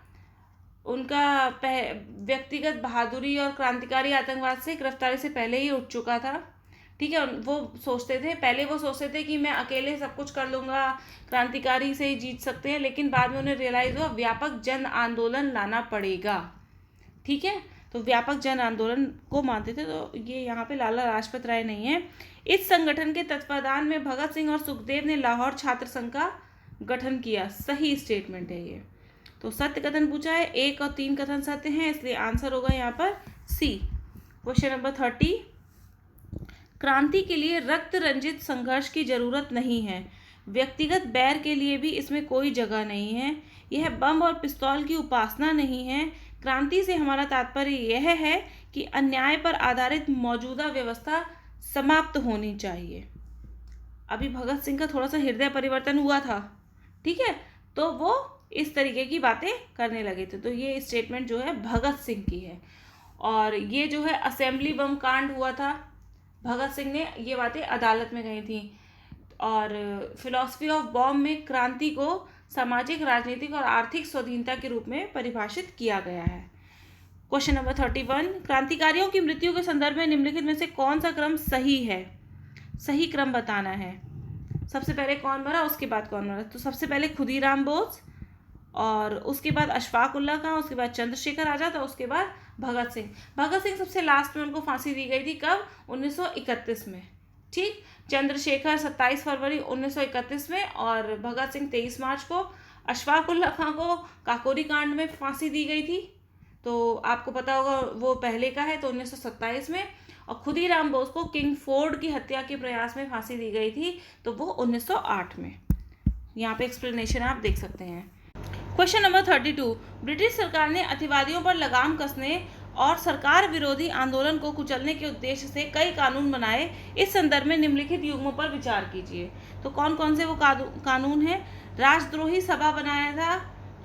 उनका व्यक्तिगत बहादुरी और क्रांतिकारी आतंकवाद से गिरफ्तारी से पहले ही उठ चुका था। ठीक है, वो सोचते थे कि मैं अकेले सब कुछ कर लूँगा, क्रांतिकारी से ही जीत सकते हैं, लेकिन बाद में उन्हें रियलाइज़ हुआ व्यापक जन आंदोलन लाना पड़ेगा। ठीक है, तो व्यापक जन आंदोलन को मानते थे। तो ये यहाँ पे लाला लाजपत राय नहीं है। इस संगठन के तत्वावधान में भगत सिंह और सुखदेव ने लाहौर छात्र संघ का गठन किया। सही स्टेटमेंट है ये। तो सत्य कथन पूछा है, 1 और 3 कथन सत्य हैं, इसलिए आंसर होगा यहाँ पर सी। क्वेश्चन नंबर 30, क्रांति के लिए रक्त रंजित संघर्ष की जरूरत नहीं है। व्यक्तिगत बैर के लिए भी इसमें कोई जगह नहीं है। यह बम और पिस्तौल की उपासना नहीं है। क्रांति से हमारा तात्पर्य यह है कि अन्याय पर आधारित मौजूदा व्यवस्था समाप्त होनी चाहिए। अभी भगत सिंह का थोड़ा सा हृदय परिवर्तन हुआ था, ठीक है, तो वो इस तरीके की बातें करने लगे थे। तो ये स्टेटमेंट जो है भगत सिंह की है। और ये जो है असेंबली बम कांड हुआ था, भगत सिंह ने ये बातें अदालत में गई थी। और फिलॉसफी ऑफ बॉम्ब में क्रांति को सामाजिक, राजनीतिक और आर्थिक स्वाधीनता के रूप में परिभाषित किया गया है। क्वेश्चन नंबर 31, क्रांतिकारियों की मृत्यु के संदर्भ में निम्नलिखित में से कौन सा क्रम सही है? सही क्रम बताना है। सबसे पहले कौन मरा, उसके बाद कौन मरा? तो सबसे पहले खुदीराम बोस, और उसके बाद अशफाक उल्लाह खां, उसके बाद चंद्रशेखर आज़ाद, और उसके बाद भगत सिंह। भगत सिंह सबसे लास्ट में उनको फांसी दी गई थी। कब? 1931 में। ठीक, चंद्रशेखर 27 फरवरी 1931 में, और भगत सिंह 23 मार्च को। अशफाक उल्लाह खां को काकोरी कांड में फांसी दी गई थी, तो आपको पता होगा वो पहले का है, तो 1927 में। और खुदीराम बोस को किंग फोर्ड की हत्या के प्रयास में फांसी दी गई थी, तो वो 1908 में। यहाँ पे एक्सप्लेनेशन आप देख सकते हैं। क्वेश्चन नंबर 32, ब्रिटिश सरकार ने अतिवादियों पर लगाम कसने और सरकार विरोधी आंदोलन को कुचलने के उद्देश्य से कई कानून बनाए। इस संदर्भ में निम्नलिखित युग्मों पर विचार कीजिए। तो कौन कौन से वो कानून है? राजद्रोही सभा बनाया था।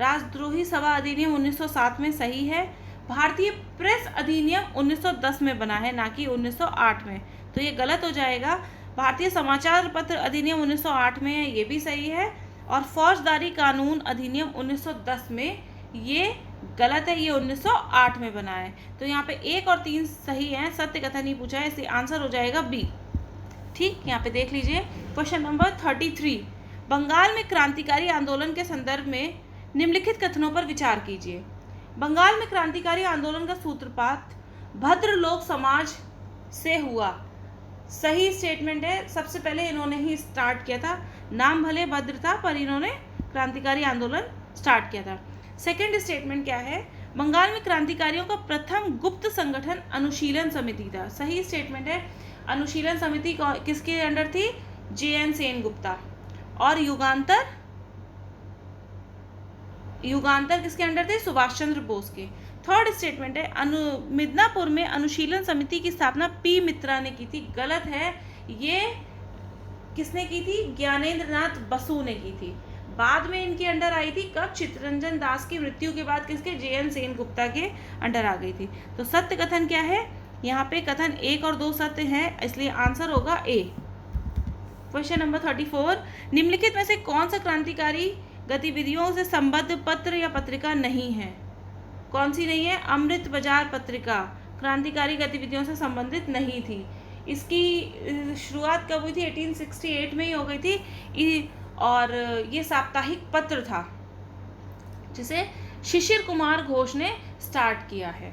राजद्रोही सभा अधिनियम 1907 में। सही है। भारतीय प्रेस अधिनियम 1910 में बना है, ना कि 1908 में, तो ये गलत हो जाएगा। भारतीय समाचार पत्र अधिनियम 1908 में है, ये भी सही है। और फौजदारी कानून अधिनियम 1910 में, ये गलत है, ये 1908 में बना है। तो यहाँ पे 1 और 3 सही हैं, सत्य कथन ही पूछा है, इसलिए आंसर हो जाएगा बी। ठीक, यहाँ पे देख लीजिए। क्वेश्चन नंबर 33, बंगाल में क्रांतिकारी आंदोलन के संदर्भ में निम्नलिखित कथनों पर विचार कीजिए। बंगाल में क्रांतिकारी आंदोलन का सूत्रपात भद्रलोक समाज से हुआ। सही स्टेटमेंट है। सबसे पहले इन्होंने ही स्टार्ट किया था। नाम भले भद्र था, पर इन्होंने क्रांतिकारी आंदोलन स्टार्ट किया था। सेकंड स्टेटमेंट क्या है? बंगाल में क्रांतिकारियों का प्रथम गुप्त संगठन अनुशीलन समिति था। सही स्टेटमेंट है। अनुशीलन समिति किसके अंडर थी? JN सेनगुप्ता। और युगांतर किसके अंडर थे? सुभाष चंद्र बोस के। थर्ड स्टेटमेंट है, मिदनापुर में अनुशीलन समिति की स्थापना P मित्रा ने की थी। गलत है, ये किसने की थी? ज्ञानेंद्र नाथ बसु ने की थी। बाद में इनके अंडर आई थी। कब? चित्तरंजन दास की मृत्यु के बाद किसके? JN सेनगुप्ता के अंडर आ गई थी। तो सत्य कथन क्या है? यहाँ पे कथन 1 और 2 सत्य है, इसलिए आंसर होगा ए। क्वेश्चन नंबर 34, निम्नलिखित में से कौन सा क्रांतिकारी गतिविधियों से संबद्ध पत्र या पत्रिका नहीं है? कौन सी नहीं है? अमृत बाजार पत्रिका क्रांतिकारी गतिविधियों से संबंधित नहीं थी। इसकी शुरुआत कब हुई थी? 1868 में ही हो गई थी। और ये साप्ताहिक पत्र था जिसे शिशिर कुमार घोष ने स्टार्ट किया है।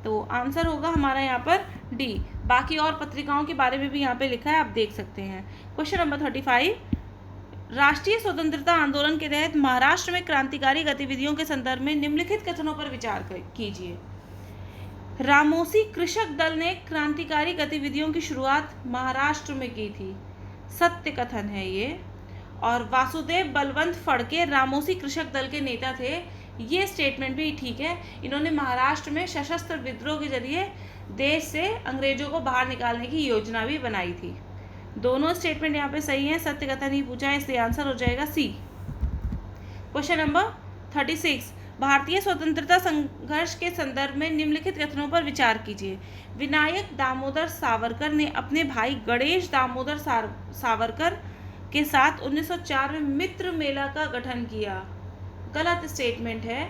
तो आंसर होगा हमारा यहाँ पर डी। बाकी और पत्रिकाओं के बारे में भी यहाँ पे लिखा है, आप देख सकते हैं। क्वेश्चन नंबर 35, राष्ट्रीय स्वतंत्रता आंदोलन के तहत महाराष्ट्र में क्रांतिकारी गतिविधियों के संदर्भ में निम्नलिखित कथनों पर विचार कीजिए। रामोसी कृषक दल ने क्रांतिकारी गतिविधियों की शुरुआत महाराष्ट्र में की थी, सत्य कथन है ये। और वासुदेव बलवंत फड़के रामोसी कृषक दल के नेता थे, ये स्टेटमेंट भी ठीक है। इन्होंने महाराष्ट्र में सशस्त्र विद्रोह के जरिए देश से अंग्रेजों को बाहर निकालने की योजना भी बनाई थी। दोनों स्टेटमेंट यहाँ पे सही हैं, सत्य कथन ही पूछा है, इसलिए आंसर हो जाएगा सी। क्वेश्चन नंबर 36, भारतीय स्वतंत्रता संघर्ष के संदर्भ में निम्नलिखित कथनों पर विचार कीजिए। विनायक दामोदर सावरकर ने अपने भाई गणेश दामोदर सावरकर के साथ 1904 में मित्र मेला का गठन किया, गलत स्टेटमेंट है।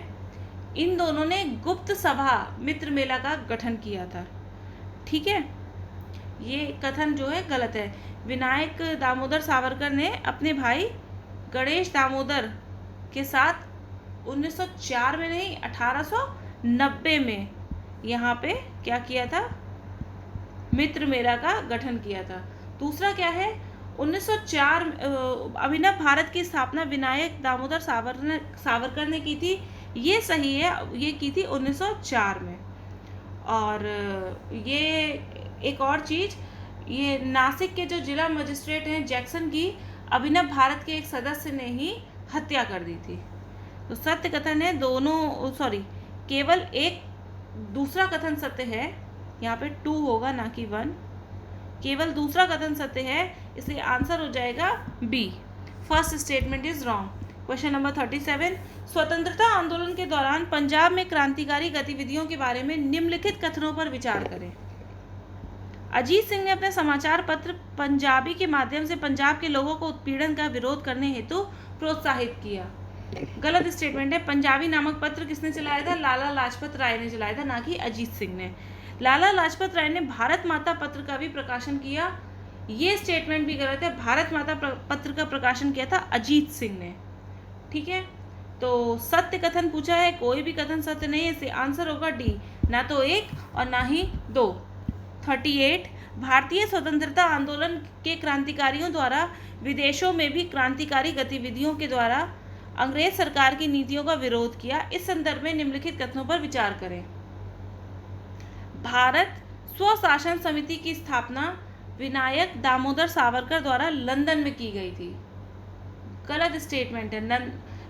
इन दोनों ने गुप्त सभा मित्र मेला का गठन किया था, ठीक है। ये कथन जो है गलत है। विनायक दामोदर सावरकर ने अपने भाई गणेश दामोदर के साथ 1904 में नहीं 1890 में यहाँ पे क्या किया था, मित्र मेला का गठन किया था। दूसरा क्या है, 1904 अभिनव भारत की स्थापना विनायक दामोदर सावरकर ने की थी, ये सही है, ये की थी 1904 में। और ये एक और चीज़, ये नासिक के जो जिला मजिस्ट्रेट हैं जैक्सन की अभिनव भारत के एक सदस्य ने ही हत्या कर दी थी। तो सत्य कथन है दोनों, सॉरी केवल एक, दूसरा कथन सत्य है, यहाँ पे 2 होगा ना कि 1, केवल दूसरा कथन सत्य है, इसलिए आंसर हो जाएगा B. First statement is wrong. Question number 37, स्वतंत्रता आंदोलन के दौरान पंजाब में क्रांतिकारी गतिविधियों के बारे में निम्नलिखित कथनों पर विचार करें। अजीत सिंह ने अपने समाचार पत्र पंजाबी के माध्यम से पंजाब के लोगों को उत्पीड़न का विरोध करने हेतु प्रोत्साहित किया, गलत स्टेटमेंट है। पंजाबी नामक पत्र किसने चलाया था, लाला लाजपत राय ने चलाया था, ना कि अजीत सिंह ने। लाला लाजपत राय ने भारत माता पत्र का भी प्रकाशन किया, ये स्टेटमेंट भी गलत है। भारत माता पत्र का प्रकाशन किया था अजीत सिंह ने, ठीक है। तो सत्य कथन पूछा है, कोई भी कथन सत्य नहीं है, इसलिए आंसर होगा डी, ना तो 1 और ना ही 2। 38, भारतीय स्वतंत्रता आंदोलन के क्रांतिकारियों द्वारा विदेशों में भी क्रांतिकारी गतिविधियों के द्वारा अंग्रेज सरकार की नीतियों का विरोध किया, इस संदर्भ में निम्नलिखित कथनों पर विचार करें। भारत स्वशासन समिति की स्थापना विनायक दामोदर सावरकर द्वारा लंदन में की गई थी, गलत स्टेटमेंट है।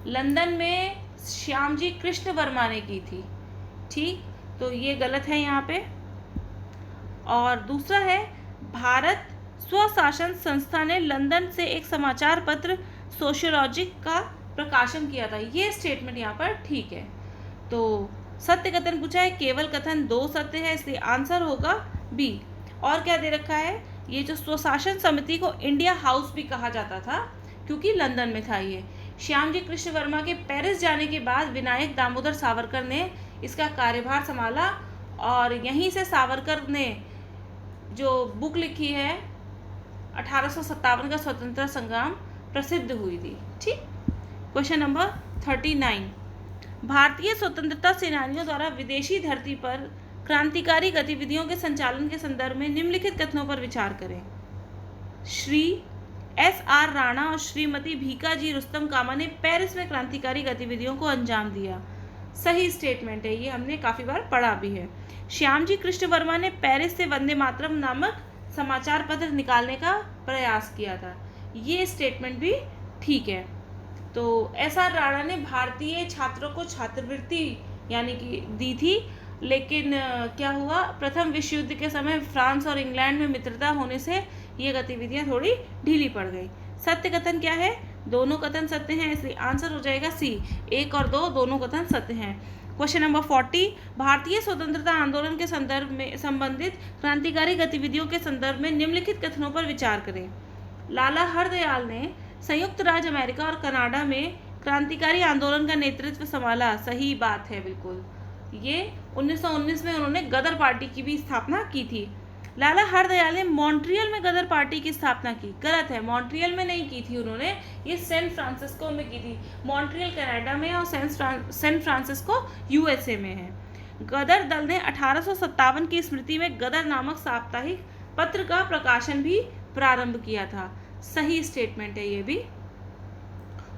लंदन में श्यामजी कृष्ण वर्मा ने की थी, ठीक, तो ये गलत है यहाँ पे। और दूसरा है, भारत स्वशासन संस्था ने लंदन से एक समाचार पत्र सोशियोलॉजिक का प्रकाशन किया था, ये स्टेटमेंट यहाँ पर ठीक है। तो सत्य कथन पूछा है, केवल कथन 2 सत्य है, इसलिए आंसर होगा बी। और क्या दे रखा है, ये जो स्वशासन समिति को इंडिया हाउस भी कहा जाता था क्योंकि लंदन में था ये। श्यामजी कृष्ण वर्मा के पेरिस जाने के बाद विनायक दामोदर सावरकर ने इसका कार्यभार संभाला और यहीं से सावरकर ने जो बुक लिखी है 1857 का स्वतंत्रता संग्राम प्रसिद्ध हुई थी, ठीक। क्वेश्चन नंबर 39, भारतीय स्वतंत्रता सेनानियों द्वारा विदेशी धरती पर क्रांतिकारी गतिविधियों के संचालन के संदर्भ में निम्नलिखित कथनों पर विचार करें। श्री S.R. राणा और श्रीमती भीकाजी रुस्तम कामा ने पेरिस में क्रांतिकारी गतिविधियों को अंजाम दिया, सही स्टेटमेंट है, ये हमने काफ़ी बार पढ़ा भी है। श्यामजी कृष्ण वर्मा ने पेरिस से वंदे मातरम नामक समाचार पत्र निकालने का प्रयास किया था, ये स्टेटमेंट भी ठीक है। तो S.R. राणा ने भारतीय छात्रों को छात्रवृत्ति यानी कि दी थी, लेकिन क्या हुआ, प्रथम विश्व युद्ध के समय फ्रांस और इंग्लैंड में मित्रता होने से ये गतिविधियां थोड़ी ढीली पड़ गई। सत्य कथन क्या है, दोनों कथन सत्य हैं, इसलिए आंसर हो जाएगा सी। 1 और 2 दोनों कथन सत्य हैं। क्वेश्चन नंबर 40, भारतीय स्वतंत्रता आंदोलन के संदर्भ में संबंधित क्रांतिकारी गतिविधियों के संदर्भ में निम्नलिखित कथनों पर विचार करें। लाला हरदयाल ने संयुक्त राज्य अमेरिका और कनाडा में क्रांतिकारी आंदोलन का नेतृत्व संभाला, सही बात है बिल्कुल। ये 1919 में उन्होंने गदर पार्टी की भी स्थापना की थी। लाला हरदयाल ने मॉन्ट्रियल में गदर पार्टी की स्थापना की, गलत है, मॉन्ट्रियल में नहीं की थी उन्होंने, ये सैन फ्रांसिस्को में की थी। मॉन्ट्रियल कनाडा में और सैन फ्रांसिस्को USA में है। गदर दल ने 1857 की स्मृति में गदर नामक साप्ताहिक पत्र का प्रकाशन भी प्रारंभ किया था। सही स्टेटमेंट है ये भी।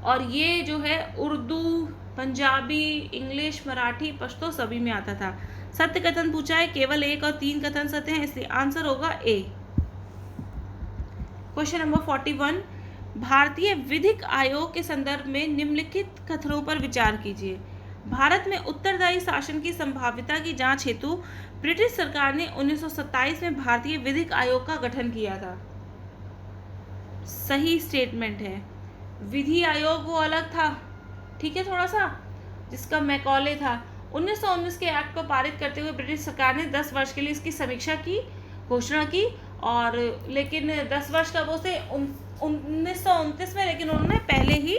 और ये जो है उर्दू, पंजाबी, इंग्लिश, मराठी, पश्तो सभी में आता था। सत्य कथन पूछा है, केवल 1 और 3 कथन सत्य हैं, इसलिए आंसर होगा ए। क्वेश्चन नंबर 41, भारतीय विधिक आयोग के संदर्भ में निम्नलिखित कथनों पर विचार कीजिए। भारत में उत्तरदायी शासन की संभाव्यता की जांच हेतु ब्रिटिश सरकार ने 1927 में भारतीय विधिक आयोग का गठन किया था। सही स्टेटमेंट है। विधि आयोग वो अलग था, ठीक है, थोड़ा सा, जिसका मैकॉले था। 1919 के एक्ट को पारित करते हुए ब्रिटिश सरकार ने 10 वर्ष के लिए इसकी समीक्षा की, घोषणा की, और लेकिन 10 वर्ष का वो से 1929 में, लेकिन उन्होंने पहले ही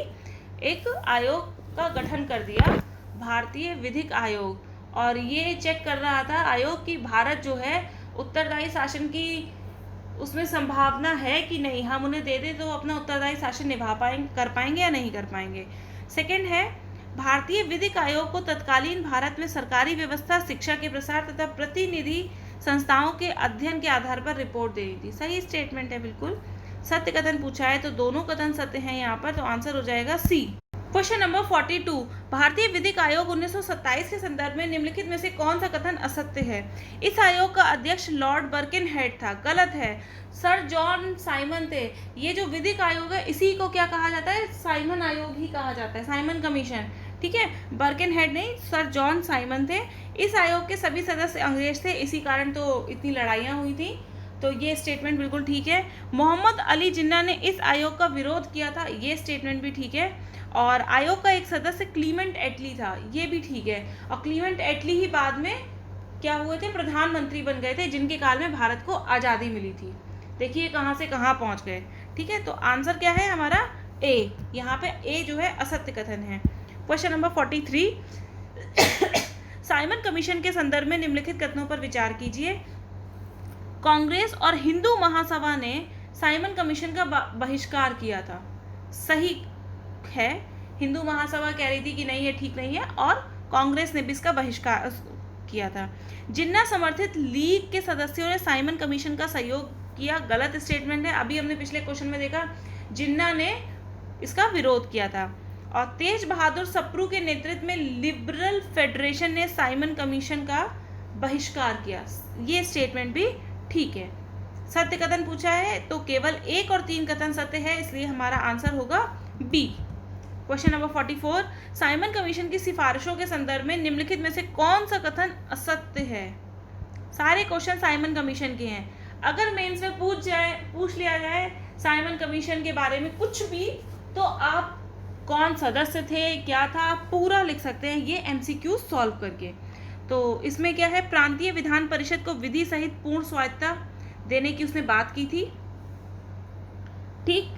एक आयोग का गठन कर दिया, भारतीय विधिक आयोग। और ये चेक कर रहा था आयोग की भारत जो है उत्तरदायी शासन की उसमें संभावना है कि नहीं, हम उन्हें दे दें तो अपना उत्तरदायी शासन निभा पाएंगे, कर पाएंगे या नहीं कर पाएंगे। सेकंड है, भारतीय विधिक आयोग को तत्कालीन भारत में सरकारी व्यवस्था, शिक्षा के प्रसार तथा प्रतिनिधि संस्थाओं के अध्ययन के आधार पर रिपोर्ट देनी थी। सही स्टेटमेंट है बिल्कुल। सत्य कथन पूछा है तो दोनों कथन सत्य हैं यहाँ पर, तो आंसर हो जाएगा सी। क्वेश्चन नंबर 42, भारतीय विधिक आयोग 1927 के संदर्भ में निम्नलिखित में से कौन सा कथन असत्य है? इस आयोग का अध्यक्ष लॉर्ड बर्किनहेड था। गलत है, सर जॉन साइमन थे। ये जो विधिक आयोग है इसी को क्या कहा जाता है? साइमन आयोग ही कहा जाता है, साइमन कमीशन, ठीक है। बर्किनहेड नहीं, सर जॉन साइमन थे। इस आयोग के सभी सदस्य अंग्रेज थे, इसी कारण तो इतनी लड़ाइयाँ हुई थी। तो ये स्टेटमेंट बिल्कुल ठीक है। मोहम्मद अली जिन्ना ने इस आयोग का विरोध किया था, ये स्टेटमेंट भी ठीक है। और आयोग का एक सदस्य क्लीमेंट एटली था, ये भी ठीक है। और क्लीमेंट एटली ही बाद में क्या हुए थे? प्रधानमंत्री बन गए थे, जिनके काल में भारत को आज़ादी मिली थी। देखिए कहाँ से कहाँ पहुँच गए, ठीक है। तो आंसर क्या है हमारा? ए। यहाँ पे ए जो है असत्य कथन है। क्वेश्चन नंबर 43, साइमन कमीशन के संदर्भ में निम्नलिखित कथनों पर विचार कीजिए। कांग्रेस और हिंदू महासभा ने साइमन कमीशन का बहिष्कार किया था। सही है, हिंदू महासभा कह रही थी कि नहीं ये ठीक नहीं है, और कांग्रेस ने भी इसका बहिष्कार किया था। जिन्ना समर्थित लीग के सदस्यों ने साइमन कमीशन का सहयोग किया। गलत स्टेटमेंट है। अभी हमने पिछले क्वेश्चन में देखा जिन्ना ने इसका विरोध किया था। और तेज बहादुर सप्रू के नेतृत्व में लिबरल फेडरेशन ने साइमन कमीशन का बहिष्कार किया। ये स्टेटमेंट भी ठीक है। सत्य कथन पूछा है तो केवल 1 और 3 कथन सत्य है, इसलिए हमारा आंसर होगा B. Question number 44, Simon commission की सिफारिशों के संदर्भ में निम्नलिखित में से कौन सा कथन असत्य है? सारे क्वेश्चन साइमन कमीशन के हैं। अगर मेंस में पूछ लिया जाए साइमन कमीशन के बारे में कुछ भी, तो आप कौन सदस्य थे, क्या था, पूरा लिख सकते हैं ये MCQ सॉल्व करके। तो इसमें क्या है, प्रांतीय विधान परिषद को विधि सहित पूर्ण स्वायत्तता देने की उसने बात की थी, ठीक।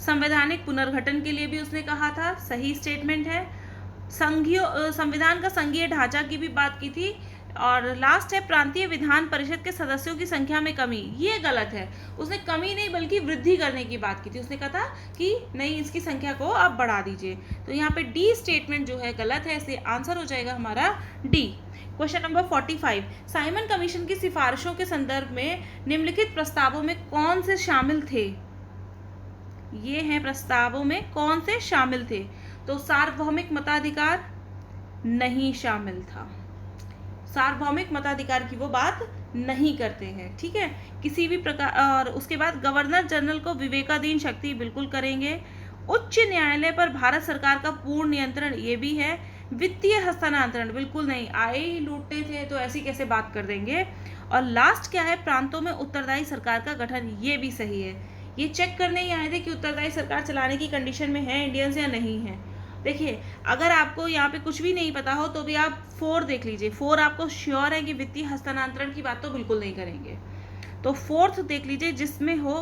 संवैधानिक पुनर्गठन के लिए भी उसने कहा था, सही स्टेटमेंट है। संविधान का संघीय ढांचा की भी बात की थी। और लास्ट है, प्रांतीय विधान परिषद के सदस्यों की संख्या में कमी, ये गलत है। उसने कमी नहीं बल्कि वृद्धि करने की बात की थी। उसने कहा था कि नहीं, इसकी संख्या को आप बढ़ा दीजिए। तो यहाँ पे डी स्टेटमेंट जो है गलत है, इसलिए आंसर हो जाएगा हमारा D. Question number 45, Simon commission की सिफारिशों के संदर्भ में निम्नलिखित प्रस्तावों में कौन से शामिल थे? ये हैं प्रस्तावों में कौन से शामिल थे? तो सार्वभौमिक मताधिकार नहीं शामिल था। सार्वभौमिक मताधिकार की वो बात नहीं करते हैं, ठीक है, किसी भी प्रकार। और उसके बाद गवर्नर जनरल को विवेकाधीन शक्ति बिल्कुल करेंगे। उच्च न्यायालय पर भारत सरकार का पूर्ण नियंत्रण, ये भी है। वित्तीय हस्तांतरण बिल्कुल नहीं, आए ही लूटते थे तो ऐसी कैसे बात कर देंगे। और लास्ट क्या है, प्रांतों में उत्तरदायी सरकार का गठन, ये भी सही है। ये चेक करने ही आए थे कि उत्तरदायी सरकार चलाने की कंडीशन में है इंडियंस या नहीं है। देखिए अगर आपको यहाँ पे कुछ भी नहीं पता हो तो भी आप 4 देख लीजिए। 4 आपको श्योर है कि वित्तीय हस्तांतरण की बात तो बिल्कुल नहीं करेंगे, तो 4th देख लीजिए जिसमें हो,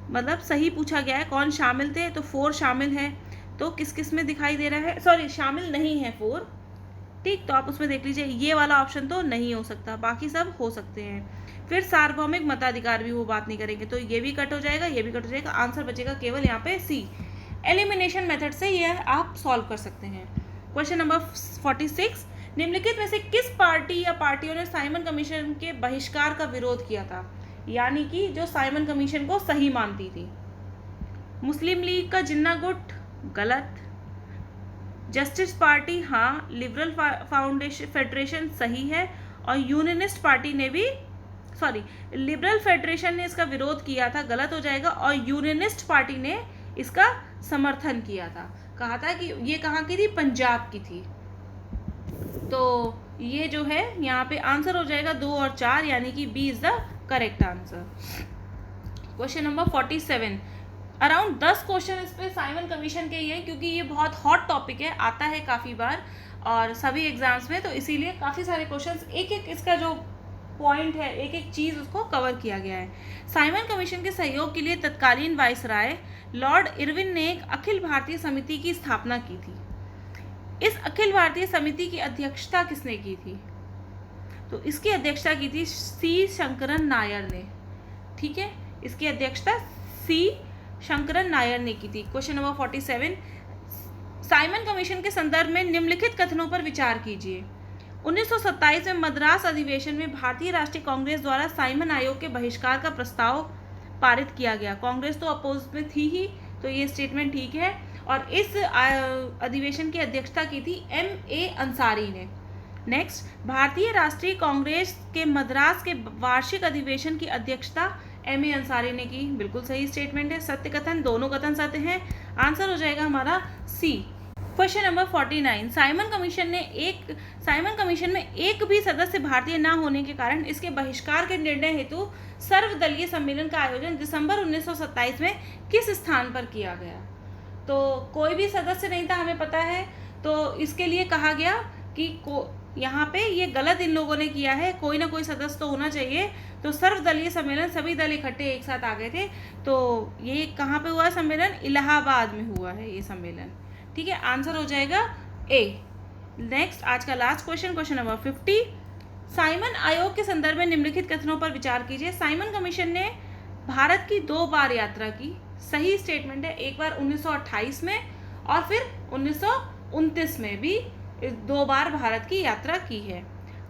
मतलब सही पूछा गया है कौन शामिल थे, तो 4 शामिल है। तो किस किस में दिखाई दे रहा है, सॉरी शामिल नहीं है 4, ठीक। तो आप उसमें देख लीजिए, ये वाला ऑप्शन तो नहीं हो सकता, बाकी सब हो सकते हैं। फिर सार्वभौमिक मताधिकार भी वो बात नहीं करेंगे, तो ये भी कट हो जाएगा, ये भी कट हो जाएगा। आंसर बचेगा केवल यहाँ पे सी। एलिमिनेशन मेथड से ये आप सॉल्व कर सकते हैं। क्वेश्चन नंबर 46, निम्नलिखित में से किस पार्टी या पार्टियों ने साइमन कमीशन के बहिष्कार का विरोध किया था, यानी कि जो साइमन कमीशन को सही मानती थी? मुस्लिम लीग का जिन्ना गुट, गलत। जस्टिस पार्टी हाँ, लिबरल फाउंडेशन फेडरेशन सही है, और यूनियनिस्ट पार्टी ने भी लिबरल फेडरेशन ने इसका विरोध किया था, गलत हो जाएगा, और यूनियनिस्ट पार्टी ने इसका समर्थन किया था। कहा था कि ये कहाँ की थी, पंजाब की थी। तो ये जो है यहाँ पे आंसर हो जाएगा 2 और 4, यानी कि B is the correct answer. Question number 47, around 10 question इस पे साइमन कमीशन के ही हैं, क्योंकि ये बहुत हॉट टॉपिक है, आता है काफ़ी बार और सभी एग्जाम्स में, तो इसीलिए काफ़ी सारे क्वेश्चंस, एक एक इसका जो पॉइंट है, एक एक चीज़ उसको कवर किया गया है। साइमन कमीशन के सहयोग के लिए तत्कालीन वाइसराय लॉर्ड इरविन ने एक अखिल भारतीय समिति की स्थापना की थी। इस अखिल भारतीय समिति की अध्यक्षता किसने की थी? तो इसकी अध्यक्षता की थी सी शंकरन नायर ने। ठीक है, इसकी अध्यक्षता सी शंकरन नायर ने की थी। क्वेश्चन नंबर 47, साइमन कमीशन के संदर्भ में निम्नलिखित कथनों पर विचार कीजिए। 1927 में मद्रास अधिवेशन में भारतीय राष्ट्रीय कांग्रेस द्वारा साइमन आयोग के बहिष्कार का प्रस्ताव पारित किया गया। कांग्रेस तो अपोज में थी ही, तो ये स्टेटमेंट ठीक है। और इस अधिवेशन की अध्यक्षता की थी M.A. अंसारी ने। नेक्स्ट, भारतीय राष्ट्रीय कांग्रेस के मद्रास के वार्षिक अधिवेशन की अध्यक्षता M.A. अंसारी ने की। बिल्कुल सही स्टेटमेंट है, सत्य कथन, दोनों कथन सत्य हैं। आंसर हो जाएगा हमारा सी। क्वेश्चन नंबर 49, साइमन कमीशन में एक भी सदस्य भारतीय न होने के कारण इसके बहिष्कार के निर्णय हेतु सर्वदलीय सम्मेलन का आयोजन दिसंबर 1927 में किस स्थान पर किया गया? तो कोई भी सदस्य नहीं था, हमें पता है, तो इसके लिए कहा गया कि यहाँ पे ये गलत इन लोगों ने किया है, कोई ना कोई सदस्य तो होना चाहिए। तो सर्वदलीय सम्मेलन, सभी दल इकट्ठे एक साथ आ गए थे। तो ये कहाँ पे हुआ सम्मेलन? इलाहाबाद में हुआ है ये सम्मेलन। ठीक है, आंसर हो जाएगा ए। नेक्स्ट, आज का last question, question number 50, Simon आयोग के संदर्भ में निम्नलिखित कथनों पर विचार कीजिए। साइमन कमीशन ने भारत की 2 बार यात्रा की। सही स्टेटमेंट है, एक बार 1928 में और फिर 1929 में भी 2 बार भारत की यात्रा की है।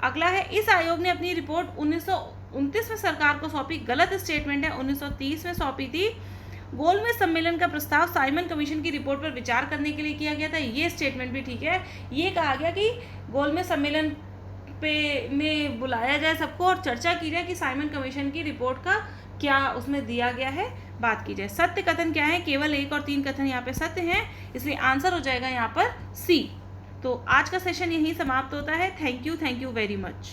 अगला है, इस आयोग ने अपनी रिपोर्ट 1929 में सरकार को सौंपी। गलत स्टेटमेंट है, 1930 में सौंपी थी। गोलमेज सम्मेलन का प्रस्ताव साइमन कमीशन की रिपोर्ट पर विचार करने के लिए किया गया था। ये स्टेटमेंट भी ठीक है। ये कहा गया कि गोलमेज सम्मेलन में बुलाया जाए सबको और चर्चा की जाए कि साइमन कमीशन की रिपोर्ट का क्या उसमें दिया गया है, बात की जाए। सत्य कथन क्या है? केवल 1 और 3 कथन यहाँ पे सत्य हैं, इसलिए आंसर हो जाएगा यहाँ पर सी। तो आज का सेशन यहीं समाप्त होता है। Thank you very much.